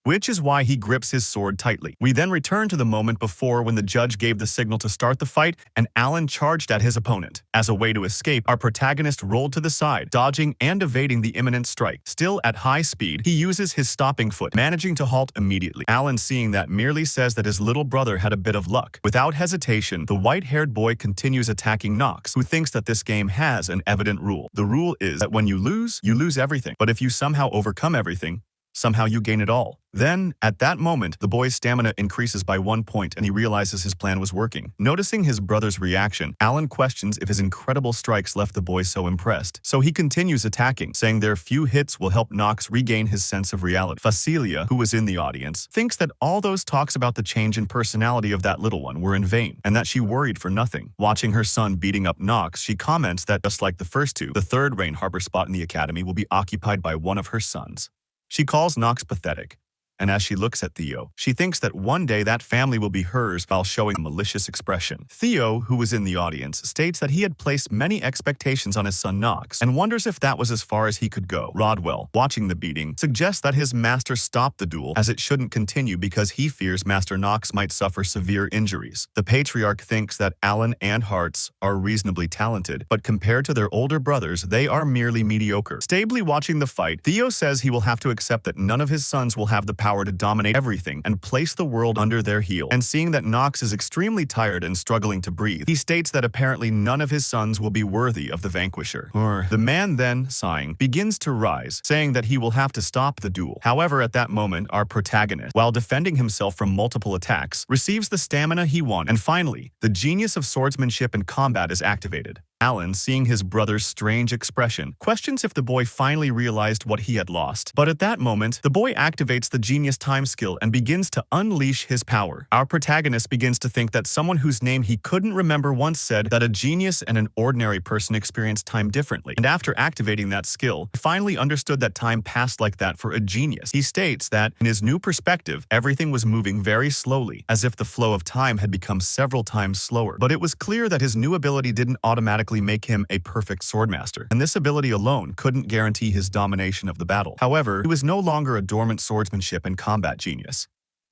Which is why he grips his sword tightly. We then return to the moment before when the judge gave the signal to start the fight and Alan charged at his opponent. As a way to escape, our protagonist rolled to the side, dodging and evading the imminent strike. Still at high speed, he uses his stopping foot, managing to halt immediately. Alan, seeing that, merely says that his little brother had a bit of luck. Without hesitation, the white-haired boy continues attacking Nox, who thinks that this game has an evident rule. The rule is that when you lose everything. But if you somehow overcome everything, somehow you gain it all. Then, at that moment, the boy's stamina increases by 1 point and he realizes his plan was working. Noticing his brother's reaction, Alan questions if his incredible strikes left the boy so impressed. So he continues attacking, saying their few hits will help Nox regain his sense of reality. Facilia, who was in the audience, thinks that all those talks about the change in personality of that little one were in vain, and that she worried for nothing. Watching her son beating up Nox, she comments that just like the first two, the third Rain Harbor spot in the academy will be occupied by one of her sons. She calls Nox pathetic, and as she looks at Theo, she thinks that one day that family will be hers while showing a malicious expression. Theo, who was in the audience, states that he had placed many expectations on his son Nox and wonders if that was as far as he could go. Rodwell, watching the beating, suggests that his master stop the duel as it shouldn't continue because he fears Master Nox might suffer severe injuries. The patriarch thinks that Alan and Hearts are reasonably talented, but compared to their older brothers, they are merely mediocre. Stably watching the fight, Theo says he will have to accept that none of his sons will have the power to dominate everything and place the world under their heel. And seeing that Nox is extremely tired and struggling to breathe, he states that apparently none of his sons will be worthy of the vanquisher. The man then, sighing, begins to rise, saying that he will have to stop the duel. However, at that moment, our protagonist, while defending himself from multiple attacks, receives the stamina he wanted. And finally, the genius of swordsmanship and combat is activated. Alan, seeing his brother's strange expression, questions if the boy finally realized what he had lost. But at that moment, the boy activates the genius time skill and begins to unleash his power. Our protagonist begins to think that someone whose name he couldn't remember once said that a genius and an ordinary person experience time differently. And after activating that skill, he finally understood that time passed like that for a genius. He states that, in his new perspective, everything was moving very slowly, as if the flow of time had become several times slower. But it was clear that his new ability didn't automatically make him a perfect swordmaster, and this ability alone couldn't guarantee his domination of the battle. However, he was no longer a dormant swordsmanship and combat genius.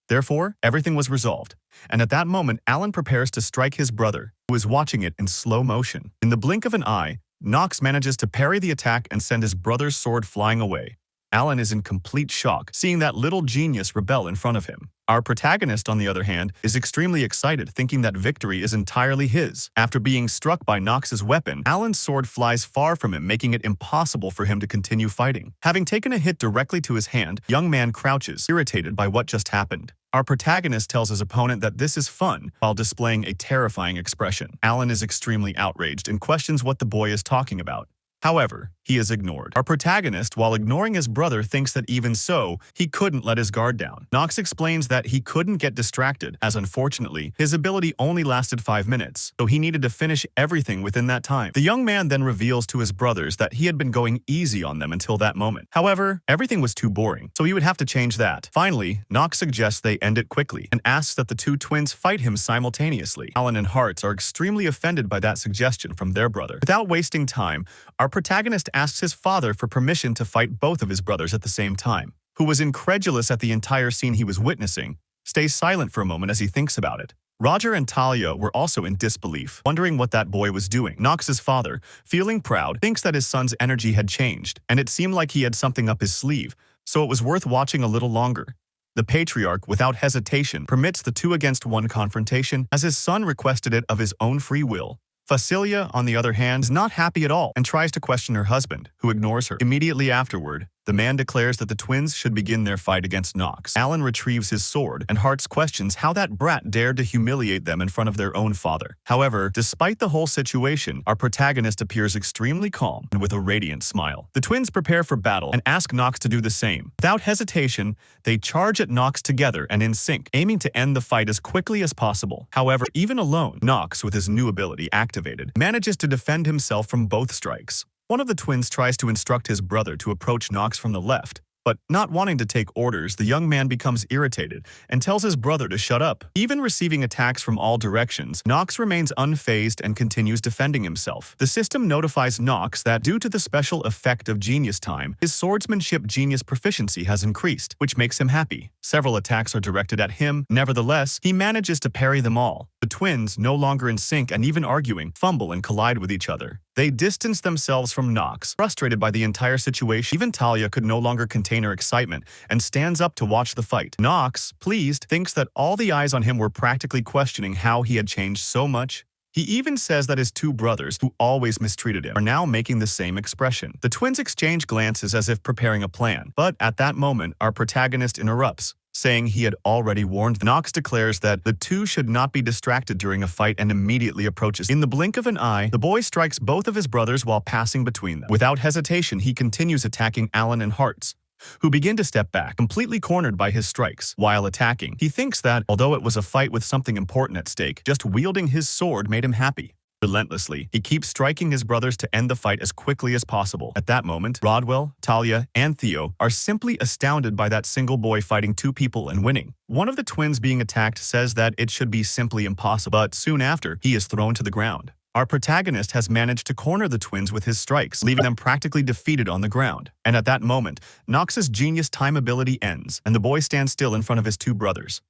Therefore, everything was resolved, and at that moment, Alan prepares to strike his brother, who is watching it in slow motion. In the blink of an eye, Nox manages to parry the attack and send his brother's sword flying away. Alan is in complete shock, seeing that little genius rebel in front of him. Our protagonist, on the other hand, is extremely excited, thinking that victory is entirely his. After being struck by Nox's weapon, Alan's sword flies far from him, making it impossible for him to continue fighting. Having taken a hit directly to his hand, the young man crouches, irritated by what just happened. Our protagonist tells his opponent that this is fun, while displaying a terrifying expression. Alan is extremely outraged and questions what the boy is talking about. However, he is ignored. Our protagonist, while ignoring his brother, thinks that even so, he couldn't let his guard down. Nox explains that he couldn't get distracted, as unfortunately, his ability only lasted 5 minutes, so he needed to finish everything within that time. The young man then reveals to his brothers that he had been going easy on them until that moment. However, everything was too boring, so he would have to change that. Finally, Nox suggests they end it quickly, and asks that the two twins fight him simultaneously. Alan and Hearts are extremely offended by that suggestion from their brother. Without wasting time, our protagonist asks his father for permission to fight both of his brothers at the same time. who was incredulous at the entire scene he was witnessing, stays silent for a moment as he thinks about it. Roger and Talia were also in disbelief, wondering what that boy was doing. Nox's father, feeling proud, thinks that his son's energy had changed, and it seemed like he had something up his sleeve, so it was worth watching a little longer. The patriarch, without hesitation, permits the 2-against-1 confrontation as his son requested it of his own free will. Facilia, on the other hand, is not happy at all and tries to question her husband, who ignores her. Immediately afterward, the man declares that the twins should begin their fight against Nox. Alan retrieves his sword, and Hearts questions how that brat dared to humiliate them in front of their own father. However, despite the whole situation, our protagonist appears extremely calm and with a radiant smile. The twins prepare for battle and ask Nox to do the same. Without hesitation, they charge at Nox together and in sync, aiming to end the fight as quickly as possible. However, even alone, Nox, with his new ability activated, manages to defend himself from both strikes. One of the twins tries to instruct his brother to approach Nox from the left, but not wanting to take orders, the young man becomes irritated and tells his brother to shut up. Even receiving attacks from all directions, Nox remains unfazed and continues defending himself. The system notifies Nox that due to the special effect of Genius Time, his swordsmanship genius proficiency has increased, which makes him happy. Several attacks are directed at him. Nevertheless, he manages to parry them all. The twins, no longer in sync and even arguing, fumble and collide with each other. They distance themselves from Nox, frustrated by the entire situation. Even Talia could no longer contain her excitement and stands up to watch the fight. Nox, pleased, thinks that all the eyes on him were practically questioning how he had changed so much. He even says that his 2 brothers, who always mistreated him, are now making the same expression. The twins exchange glances as if preparing a plan, but at that moment, our protagonist interrupts, saying he had already warned them. Nox declares that the 2 should not be distracted during a fight and immediately approaches. In the blink of an eye, the boy strikes both of his brothers while passing between them. Without hesitation, he continues attacking Alan and Hearts, who begin to step back, completely cornered by his strikes. While attacking, he thinks that, although it was a fight with something important at stake, just wielding his sword made him happy. Relentlessly, he keeps striking his brothers to end the fight as quickly as possible. At that moment, Rodwell, Talia, and Theo are simply astounded by that single boy fighting 2 people and winning. One of the twins being attacked says that it should be simply impossible, but soon after, he is thrown to the ground. Our protagonist has managed to corner the twins with his strikes, leaving them practically defeated on the ground. And at that moment, Nox's Genius Time ability ends, and the boy stands still in front of his 2 brothers.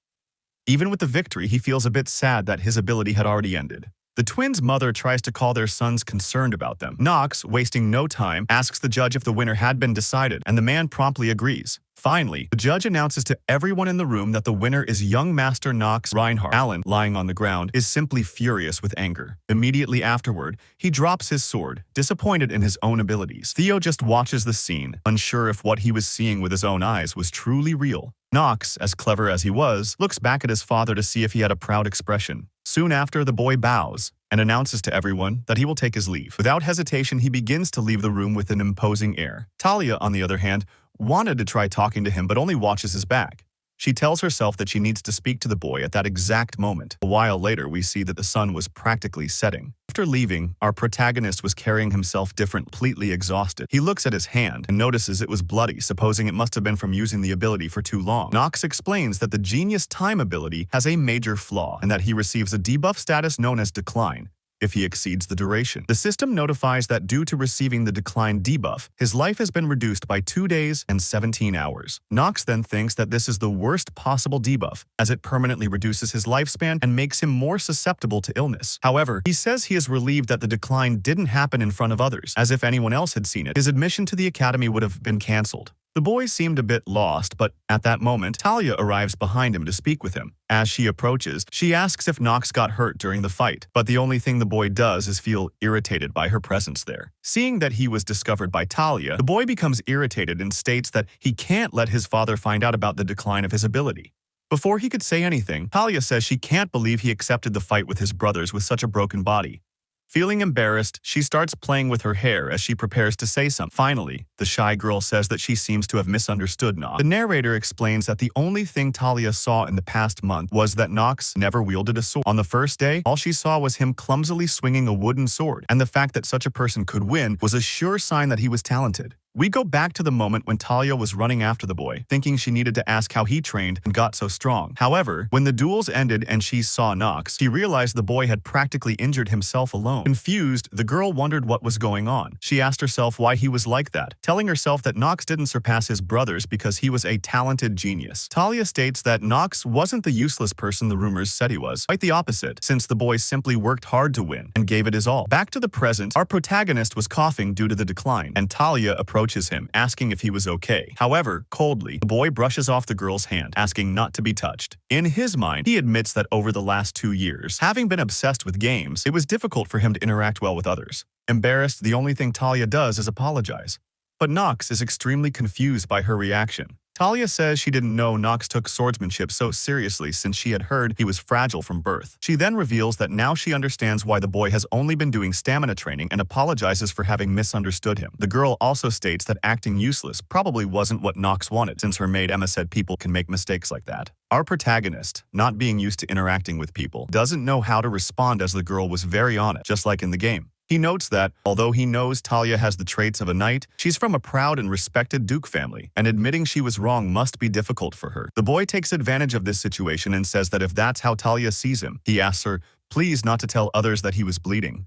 Even with the victory, he feels a bit sad that his ability had already ended. The twins' mother tries to call their sons concerned about them. Nox, wasting no time, asks the judge if the winner had been decided, and the man promptly agrees. Finally, the judge announces to everyone in the room that the winner is young Master Nox Reinhardt. Alan, lying on the ground, is simply furious with anger. Immediately afterward, he drops his sword, disappointed in his own abilities. Theo just watches the scene, unsure if what he was seeing with his own eyes was truly real. Nox, as clever as he was, looks back at his father to see if he had a proud expression. Soon after, the boy bows and announces to everyone that he will take his leave. Without hesitation, he begins to leave the room with an imposing air. Talia, on the other hand, wanted to try talking to him but only watches his back. She tells herself that she needs to speak to the boy at that exact moment. A while later, we see that the sun was practically setting. After leaving, our protagonist was carrying himself different, completely exhausted. He looks at his hand and notices it was bloody, supposing it must have been from using the ability for too long. Nox explains that the Genius Time ability has a major flaw and that he receives a debuff status known as Decline if he exceeds the duration. The system notifies that due to receiving the decline debuff, his life has been reduced by 2 days and 17 hours. Nox then thinks that this is the worst possible debuff, as it permanently reduces his lifespan and makes him more susceptible to illness. However, he says he is relieved that the decline didn't happen in front of others, as if anyone else had seen it. His admission to the academy would have been cancelled. The boy seemed a bit lost, but at that moment, Talia arrives behind him to speak with him. As she approaches, she asks if Nox got hurt during the fight, but the only thing the boy does is feel irritated by her presence there. Seeing that he was discovered by Talia, the boy becomes irritated and states that he can't let his father find out about the decline of his ability. Before he could say anything, Talia says she can't believe he accepted the fight with his brothers with such a broken body. Feeling embarrassed, she starts playing with her hair as she prepares to say something. Finally, the shy girl says that she seems to have misunderstood Nox. The narrator explains that the only thing Talia saw in the past month was that Nox never wielded a sword. On the first day, all she saw was him clumsily swinging a wooden sword, and the fact that such a person could win was a sure sign that he was talented. We go back to the moment when Talia was running after the boy, thinking she needed to ask how he trained and got so strong. However, when the duels ended and she saw Nox, she realized the boy had practically injured himself alone. Confused, the girl wondered what was going on. She asked herself why he was like that, telling herself that Nox didn't surpass his brothers because he was a talented genius. Talia states that Nox wasn't the useless person the rumors said he was, quite the opposite, since the boy simply worked hard to win and gave it his all. Back to the present, our protagonist was coughing due to the decline, and Talia approaches him, asking if he was okay. However, coldly, the boy brushes off the girl's hand, asking not to be touched. In his mind, he admits that over the last 2 years, having been obsessed with games, it was difficult for him to interact well with others. Embarrassed, the only thing Talia does is apologize. But Nox is extremely confused by her reaction. Talia says she didn't know Nox took swordsmanship so seriously since she had heard he was fragile from birth. She then reveals that now she understands why the boy has only been doing stamina training and apologizes for having misunderstood him. The girl also states that acting useless probably wasn't what Nox wanted, since her maid Emma said people can make mistakes like that. Our protagonist, not being used to interacting with people, doesn't know how to respond as the girl was very honest, just like in the game. He notes that, although he knows Talia has the traits of a knight, she's from a proud and respected duke family, and admitting she was wrong must be difficult for her. The boy takes advantage of this situation and says that if that's how Talia sees him, he asks her, please not to tell others that he was bleeding.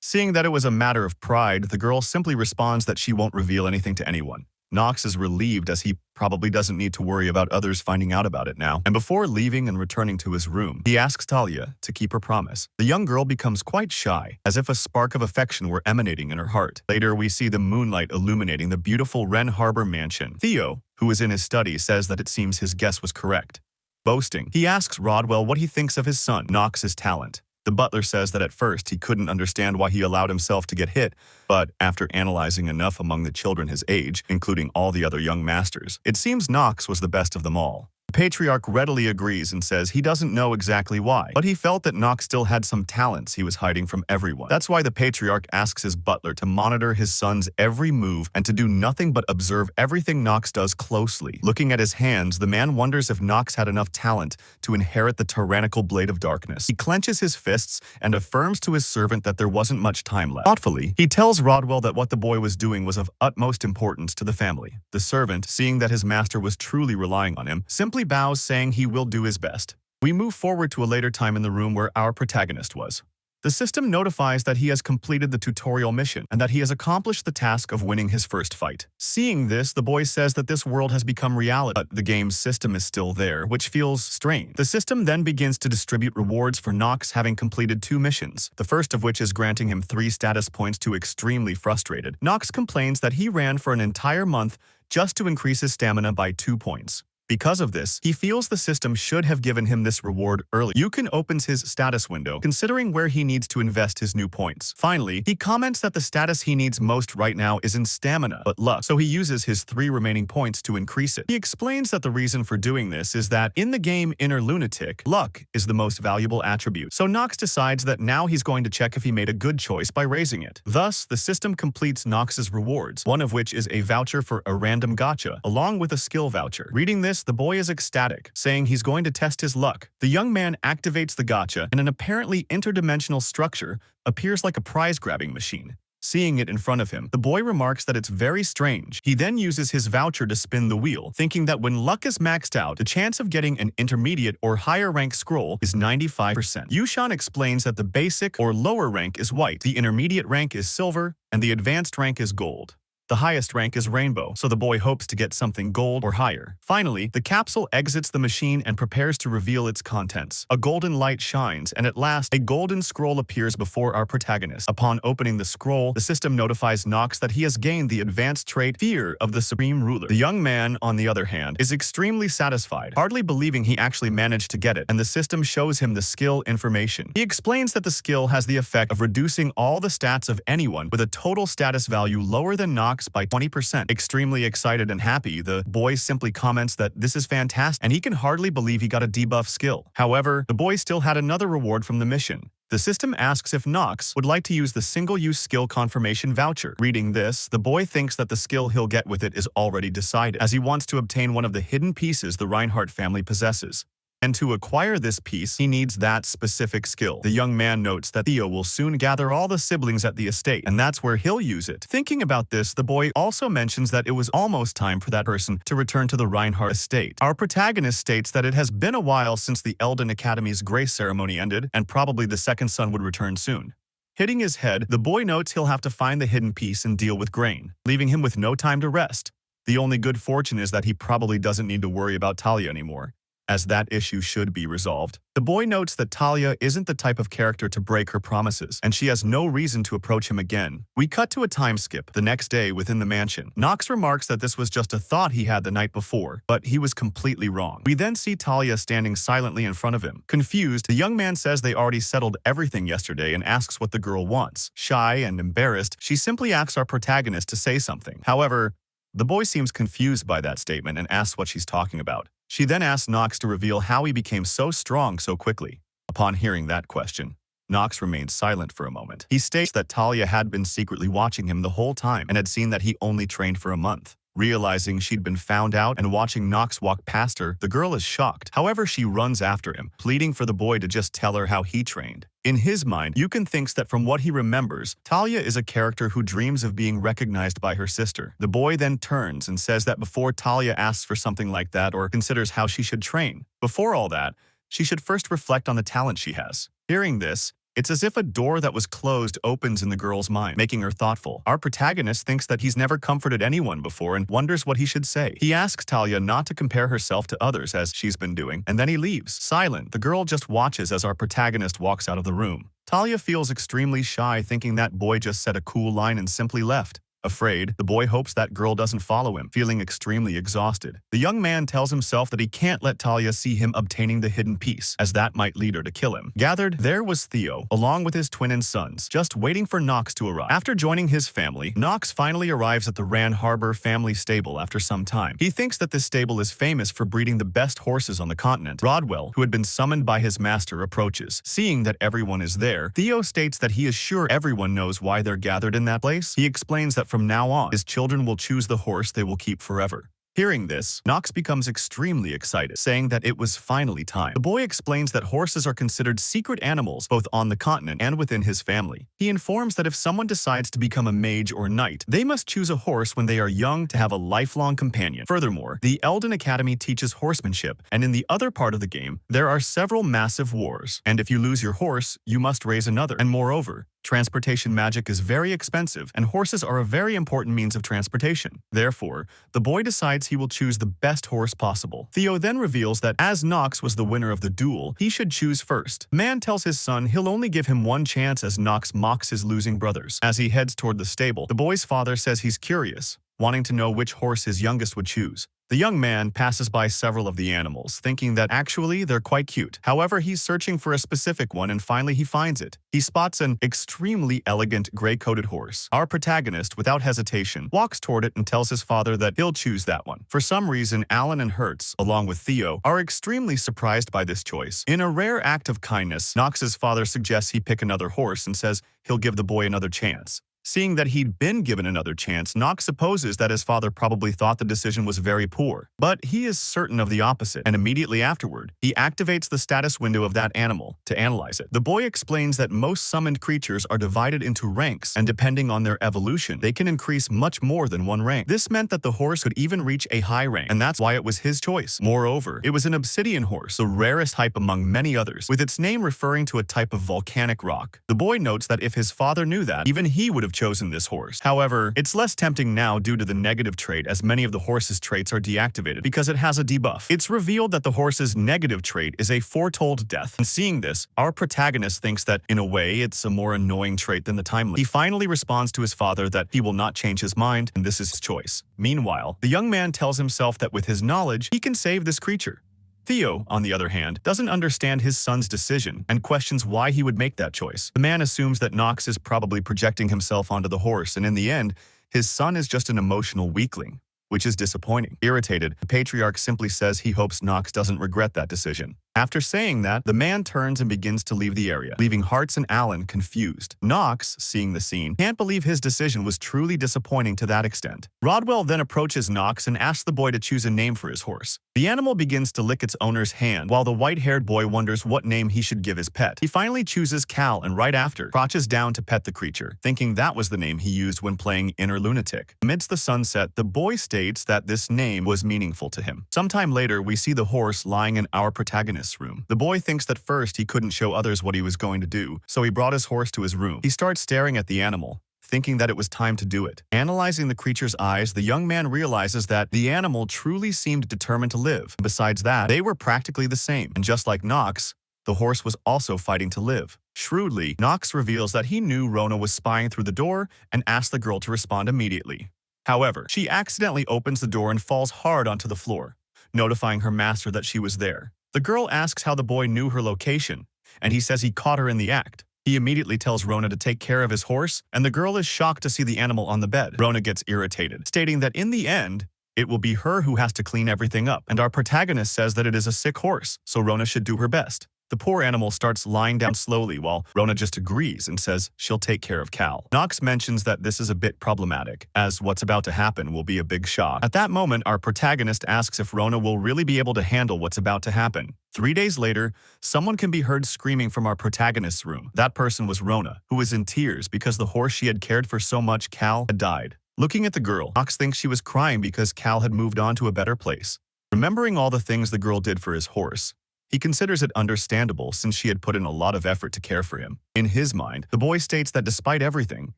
Seeing that it was a matter of pride, the girl simply responds that she won't reveal anything to anyone. Nox is relieved as he probably doesn't need to worry about others finding out about it now. And before leaving and returning to his room, he asks Talia to keep her promise. The young girl becomes quite shy, as if a spark of affection were emanating in her heart. Later, we see the moonlight illuminating the beautiful Wren Harbor mansion. Theo, who is in his study, says that it seems his guess was correct. Boasting, he asks Rodwell what he thinks of his son, Nox's talent. The butler says that at first he couldn't understand why he allowed himself to get hit, but after analyzing enough among the children his age, including all the other young masters, it seems Nox was the best of them all. The patriarch readily agrees and says he doesn't know exactly why, but he felt that Nox still had some talents he was hiding from everyone. That's why the patriarch asks his butler to monitor his son's every move and to do nothing but observe everything Nox does closely. Looking at his hands, the man wonders if Nox had enough talent to inherit the tyrannical blade of darkness. He clenches his fists and affirms to his servant that there wasn't much time left. Thoughtfully, he tells Rodwell that what the boy was doing was of utmost importance to the family. The servant, seeing that his master was truly relying on him, simply bows, saying he will do his best. We move forward to a later time in the room where our protagonist was. The system notifies that he has completed the tutorial mission and that he has accomplished the task of winning his first fight. Seeing this, the boy says that this world has become reality, but the game's system is still there, which feels strange. The system then begins to distribute rewards for Nox having completed 2 missions, the first of which is granting him 3 status points to extremely frustrated. Nox complains that he ran for an entire month just to increase his stamina by 2 points. Because of this, he feels the system should have given him this reward early. Yukon opens his status window, considering where he needs to invest his new points. Finally, he comments that the status he needs most right now is in stamina, but luck, so he uses his 3 remaining points to increase it. He explains that the reason for doing this is that in the game Inner Lunatic, luck is the most valuable attribute. So Nox decides that now he's going to check if he made a good choice by raising it. Thus, the system completes Nox's rewards, one of which is a voucher for a random gacha, along with a skill voucher. Reading this, the boy is ecstatic, saying he's going to test his luck. The young man activates the gacha, and an apparently interdimensional structure appears like a prize-grabbing machine. Seeing it in front of him, the boy remarks that it's very strange. He then uses his voucher to spin the wheel, thinking that when luck is maxed out, the chance of getting an intermediate or higher rank scroll is 95%. Yushan explains that the basic or lower rank is white, the intermediate rank is silver, and the advanced rank is gold. The highest rank is rainbow, so the boy hopes to get something gold or higher. Finally, the capsule exits the machine and prepares to reveal its contents. A golden light shines, and at last, a golden scroll appears before our protagonist. Upon opening the scroll, the system notifies Nox that he has gained the advanced trait Fear of the Supreme Ruler. The young man, on the other hand, is extremely satisfied, hardly believing he actually managed to get it, and the system shows him the skill information. He explains that the skill has the effect of reducing all the stats of anyone with a total status value lower than Nox by 20%. Extremely excited and happy, the boy simply comments that this is fantastic and he can hardly believe he got a debuff skill. However, the boy still had another reward from the mission. The system asks if Nox would like to use the single-use skill confirmation voucher. Reading this, the boy thinks that the skill he'll get with it is already decided, as he wants to obtain one of the hidden pieces the Reinhardt family possesses. And to acquire this piece, he needs that specific skill. The young man notes that Theo will soon gather all the siblings at the estate, and that's where he'll use it. Thinking about this, the boy also mentions that it was almost time for that person to return to the Reinhardt estate. Our protagonist states that it has been a while since the Elden Academy's grace ceremony ended, and probably the second son would return soon. Hitting his head, the boy notes he'll have to find the hidden piece and deal with Grain, leaving him with no time to rest. The only good fortune is that he probably doesn't need to worry about Talia anymore, as that issue should be resolved. The boy notes that Talia isn't the type of character to break her promises, and she has no reason to approach him again. We cut to a time skip the next day within the mansion. Nox remarks that this was just a thought he had the night before, but he was completely wrong. We then see Talia standing silently in front of him. Confused, the young man says they already settled everything yesterday and asks what the girl wants. Shy and embarrassed, she simply asks our protagonist to say something. However, the boy seems confused by that statement and asks what she's talking about. She then asks Nox to reveal how he became so strong so quickly. Upon hearing that question, Nox remains silent for a moment. He states that Talia had been secretly watching him the whole time and had seen that he only trained for a month. Realizing she'd been found out and watching Nox walk past her, the girl is shocked. However, she runs after him, pleading for the boy to just tell her how he trained. In his mind, Yukon thinks that from what he remembers, Talia is a character who dreams of being recognized by her sister. The boy then turns and says that before Talia asks for something like that or considers how she should train, before all that, she should first reflect on the talent she has. Hearing this, it's as if a door that was closed opens in the girl's mind, making her thoughtful. Our protagonist thinks that he's never comforted anyone before and wonders what he should say. He asks Talia not to compare herself to others as she's been doing, and then he leaves. Silent, the girl just watches as our protagonist walks out of the room. Talia feels extremely shy, thinking that boy just said a cool line and simply left. Afraid, the boy hopes that girl doesn't follow him, feeling extremely exhausted. The young man tells himself that he can't let Talia see him obtaining the hidden piece, as that might lead her to kill him. Gathered, there was Theo, along with his twin and sons, just waiting for Nox to arrive. After joining his family, Nox finally arrives at the Ran Harbor family stable after some time. He thinks that this stable is famous for breeding the best horses on the continent. Rodwell, who had been summoned by his master, approaches. Seeing that everyone is there, Theo states that he is sure everyone knows why they're gathered in that place. He explains that from now on, his children will choose the horse they will keep forever. Hearing this, Nox becomes extremely excited, saying that it was finally time. The boy explains that horses are considered secret animals both on the continent and within his family. He informs that if someone decides to become a mage or knight, they must choose a horse when they are young to have a lifelong companion. Furthermore, the Elden Academy teaches horsemanship, and in the other part of the game, there are several massive wars. And if you lose your horse, you must raise another. And moreover, transportation magic is very expensive, and horses are a very important means of transportation. Therefore, the boy decides he will choose the best horse possible. Theo then reveals that as Nox was the winner of the duel, he should choose first. The man tells his son he'll only give him one chance as Nox mocks his losing brothers. As he heads toward the stable, the boy's father says he's curious, wanting to know which horse his youngest would choose. The young man passes by several of the animals, thinking that actually they're quite cute. However, he's searching for a specific one and finally he finds it. He spots an extremely elegant gray-coated horse. Our protagonist, without hesitation, walks toward it and tells his father that he'll choose that one. For some reason, Alan and Hertz, along with Theo, are extremely surprised by this choice. In a rare act of kindness, Nox's father suggests he pick another horse and says he'll give the boy another chance. Seeing that he'd been given another chance, Nox supposes that his father probably thought the decision was very poor. But he is certain of the opposite, and immediately afterward, he activates the status window of that animal to analyze it. The boy explains that most summoned creatures are divided into ranks, and depending on their evolution, they can increase much more than one rank. This meant that the horse could even reach a high rank, and that's why it was his choice. Moreover, it was an obsidian horse, the rarest type among many others, with its name referring to a type of volcanic rock. The boy notes that if his father knew that, even he would have chosen this horse. However, it's less tempting now due to the negative trait, as many of the horse's traits are deactivated because it has a debuff. It's revealed that the horse's negative trait is a foretold death, and seeing this, our protagonist thinks that, in a way, it's a more annoying trait than the time limit. He finally responds to his father that he will not change his mind, and this is his choice. Meanwhile, the young man tells himself that with his knowledge, he can save this creature. Theo, on the other hand, doesn't understand his son's decision and questions why he would make that choice. The man assumes that Nox is probably projecting himself onto the horse, and in the end, his son is just an emotional weakling, which is disappointing. Irritated, the patriarch simply says he hopes Nox doesn't regret that decision. After saying that, the man turns and begins to leave the area, leaving Hearts and Alan confused. Knox, seeing the scene, can't believe his decision was truly disappointing to that extent. Rodwell then approaches Knox and asks the boy to choose a name for his horse. The animal begins to lick its owner's hand, while the white-haired boy wonders what name he should give his pet. He finally chooses Cal and right after, crouches down to pet the creature, thinking that was the name he used when playing Inner Lunatic. Amidst the sunset, the boy states that this name was meaningful to him. Sometime later, we see the horse lying in our protagonist's room. The boy thinks that first he couldn't show others what he was going to do, so he brought his horse to his room. He starts staring at the animal, thinking that it was time to do it. Analyzing the creature's eyes, the young man realizes that the animal truly seemed determined to live. Besides that, they were practically the same, and just like Knox, the horse was also fighting to live. Shrewdly, Knox reveals that he knew Rona was spying through the door and asks the girl to respond immediately. However, she accidentally opens the door and falls hard onto the floor, notifying her master that she was there. The girl asks how the boy knew her location, and he says he caught her in the act. He immediately tells Rona to take care of his horse, and the girl is shocked to see the animal on the bed. Rona gets irritated, stating that in the end, it will be her who has to clean everything up, and our protagonist says that it is a sick horse, so Rona should do her best. The poor animal starts lying down slowly while Rona just agrees and says she'll take care of Cal. Knox mentions that this is a bit problematic, as what's about to happen will be a big shock. At that moment, our protagonist asks if Rona will really be able to handle what's about to happen. 3 days later, someone can be heard screaming from our protagonist's room. That person was Rona, who was in tears because the horse she had cared for so much, Cal, had died. Looking at the girl, Knox thinks she was crying because Cal had moved on to a better place. Remembering all the things the girl did for his horse, he considers it understandable since she had put in a lot of effort to care for him. In his mind, the boy states that despite everything,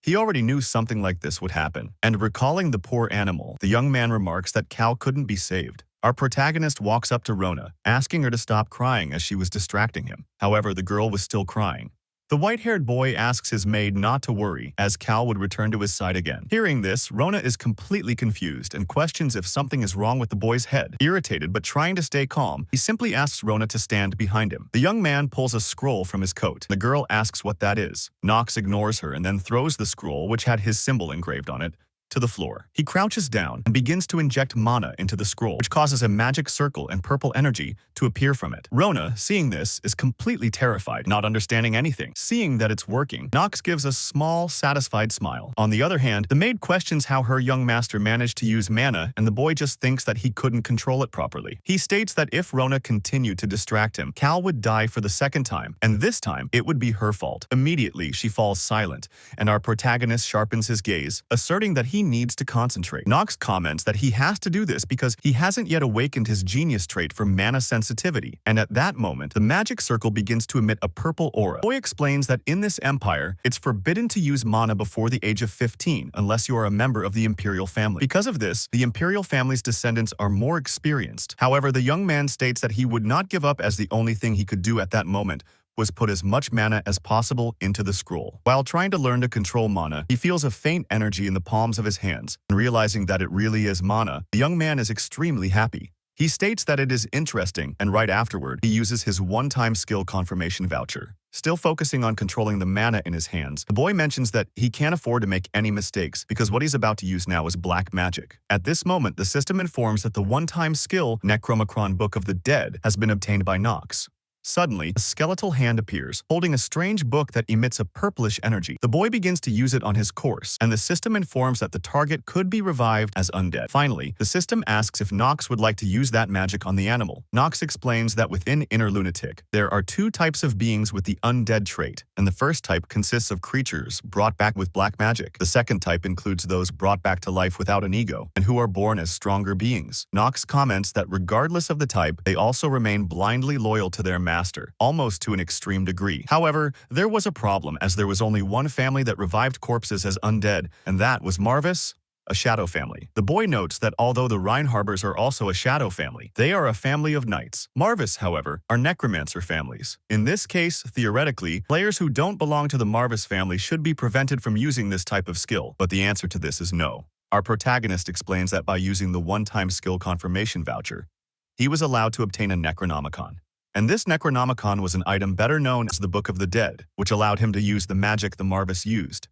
he already knew something like this would happen. And recalling the poor animal, the young man remarks that Cal couldn't be saved. Our protagonist walks up to Rona, asking her to stop crying as she was distracting him. However, the girl was still crying. The white-haired boy asks his maid not to worry, as Cal would return to his side again. Hearing this, Rona is completely confused and questions if something is wrong with the boy's head. Irritated but trying to stay calm, he simply asks Rona to stand behind him. The young man pulls a scroll from his coat. The girl asks what that is. Knox ignores her and then throws the scroll, which had his symbol engraved on it, to the floor. He crouches down and begins to inject mana into the scroll, which causes a magic circle and purple energy to appear from it. Rona, seeing this, is completely terrified, not understanding anything. Seeing that it's working, Knox gives a small, satisfied smile. On the other hand, the maid questions how her young master managed to use mana, and the boy just thinks that he couldn't control it properly. He states that if Rona continued to distract him, Cal would die for the second time, and this time, it would be her fault. Immediately, she falls silent, and our protagonist sharpens his gaze, asserting that he needs to concentrate. Knox comments that he has to do this because he hasn't yet awakened his genius trait for mana sensitivity, and at that moment, the magic circle begins to emit a purple aura. Boy explains that in this empire, it's forbidden to use mana before the age of 15 unless you are a member of the imperial family. Because of this, the imperial family's descendants are more experienced. However, the young man states that he would not give up, as the only thing he could do at that moment was put as much mana as possible into the scroll. While trying to learn to control mana, he feels a faint energy in the palms of his hands, and realizing that it really is mana, the young man is extremely happy. He states that it is interesting, and right afterward, he uses his one-time skill confirmation voucher. Still focusing on controlling the mana in his hands, the boy mentions that he can't afford to make any mistakes because what he's about to use now is black magic. At this moment, the system informs that the one-time skill, Necronomicon Book of the Dead, has been obtained by Knox. Suddenly, a skeletal hand appears, holding a strange book that emits a purplish energy. The boy begins to use it on his course, and the system informs that the target could be revived as undead. Finally, the system asks if Knox would like to use that magic on the animal. Knox explains that within Inner Lunatic, there are two types of beings with the undead trait, and the first type consists of creatures brought back with black magic. The second type includes those brought back to life without an ego, and who are born as stronger beings. Knox comments that regardless of the type, they also remain blindly loyal to their master, almost to an extreme degree. However, there was a problem, as there was only one family that revived corpses as undead, and that was Marvis, a shadow family. The boy notes that although the Reinharbors are also a shadow family, they are a family of knights. Marvis, however, are necromancer families. In this case, theoretically, players who don't belong to the Marvis family should be prevented from using this type of skill, but the answer to this is no. Our protagonist explains that by using the one-time skill confirmation voucher, he was allowed to obtain a Necronomicon. And this Necronomicon was an item better known as the Book of the Dead, which allowed him to use the magic the Marvis used.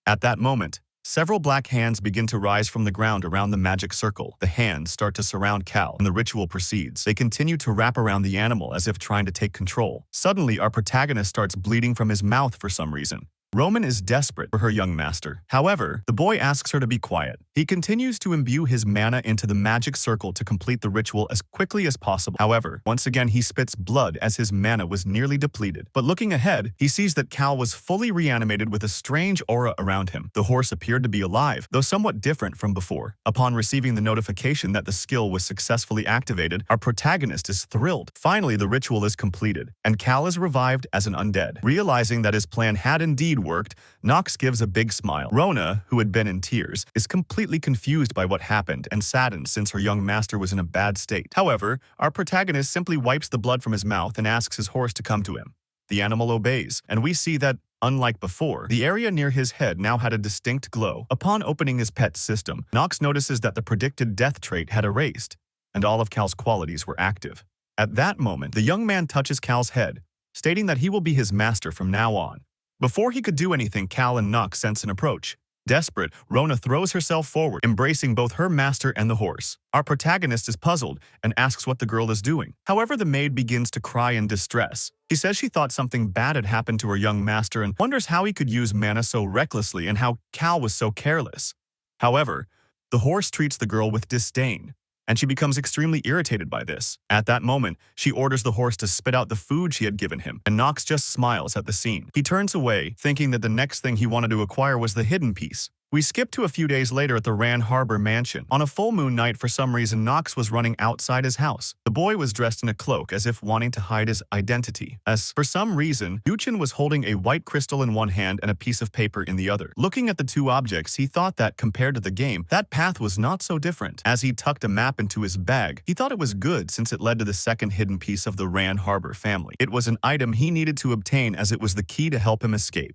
At that moment, Several black hands begin to rise from the ground around the magic circle. The hands start to surround Cal, and the ritual proceeds. They continue to wrap around the animal as if trying to take control. Suddenly, our protagonist starts bleeding from his mouth for some reason. Roman is desperate for her young master. However, the boy asks her to be quiet. He continues to imbue his mana into the magic circle to complete the ritual as quickly as possible. However, once again he spits blood as his mana was nearly depleted. But looking ahead, he sees that Cal was fully reanimated with a strange aura around him. The horse appeared to be alive, though somewhat different from before. Upon receiving the notification that the skill was successfully activated, our protagonist is thrilled. Finally, the ritual is completed, and Cal is revived as an undead. Realizing that his plan had indeed worked, Nox gives a big smile. Rona, who had been in tears, is completely confused by what happened and saddened since her young master was in a bad state. However, our protagonist simply wipes the blood from his mouth and asks his horse to come to him. The animal obeys, and we see that, unlike before, the area near his head now had a distinct glow. Upon opening his pet's system, Nox notices that the predicted death trait had erased, and all of Cal's qualities were active. At that moment, the young man touches Cal's head, stating that he will be his master from now on. Before he could do anything, Cal and Nox sense an approach. Desperate, Rona throws herself forward, embracing both her master and the horse. Our protagonist is puzzled and asks what the girl is doing. However, the maid begins to cry in distress. She says she thought something bad had happened to her young master and wonders how he could use mana so recklessly and how Cal was so careless. However, the horse treats the girl with disdain, and she becomes extremely irritated by this. At that moment, she orders the horse to spit out the food she had given him, and Nox just smiles at the scene. He turns away, thinking that the next thing he wanted to acquire was the hidden piece. We skip to a few days later at the Ran Harbor mansion. On a full moon night, for some reason, Nox was running outside his house. The boy was dressed in a cloak as if wanting to hide his identity. As for some reason, Yuchin was holding a white crystal in one hand and a piece of paper in the other. Looking at the two objects, he thought that, compared to the game, that path was not so different. As he tucked a map into his bag, he thought it was good since it led to the second hidden piece of the Ran Harbor family. It was an item he needed to obtain as it was the key to help him escape.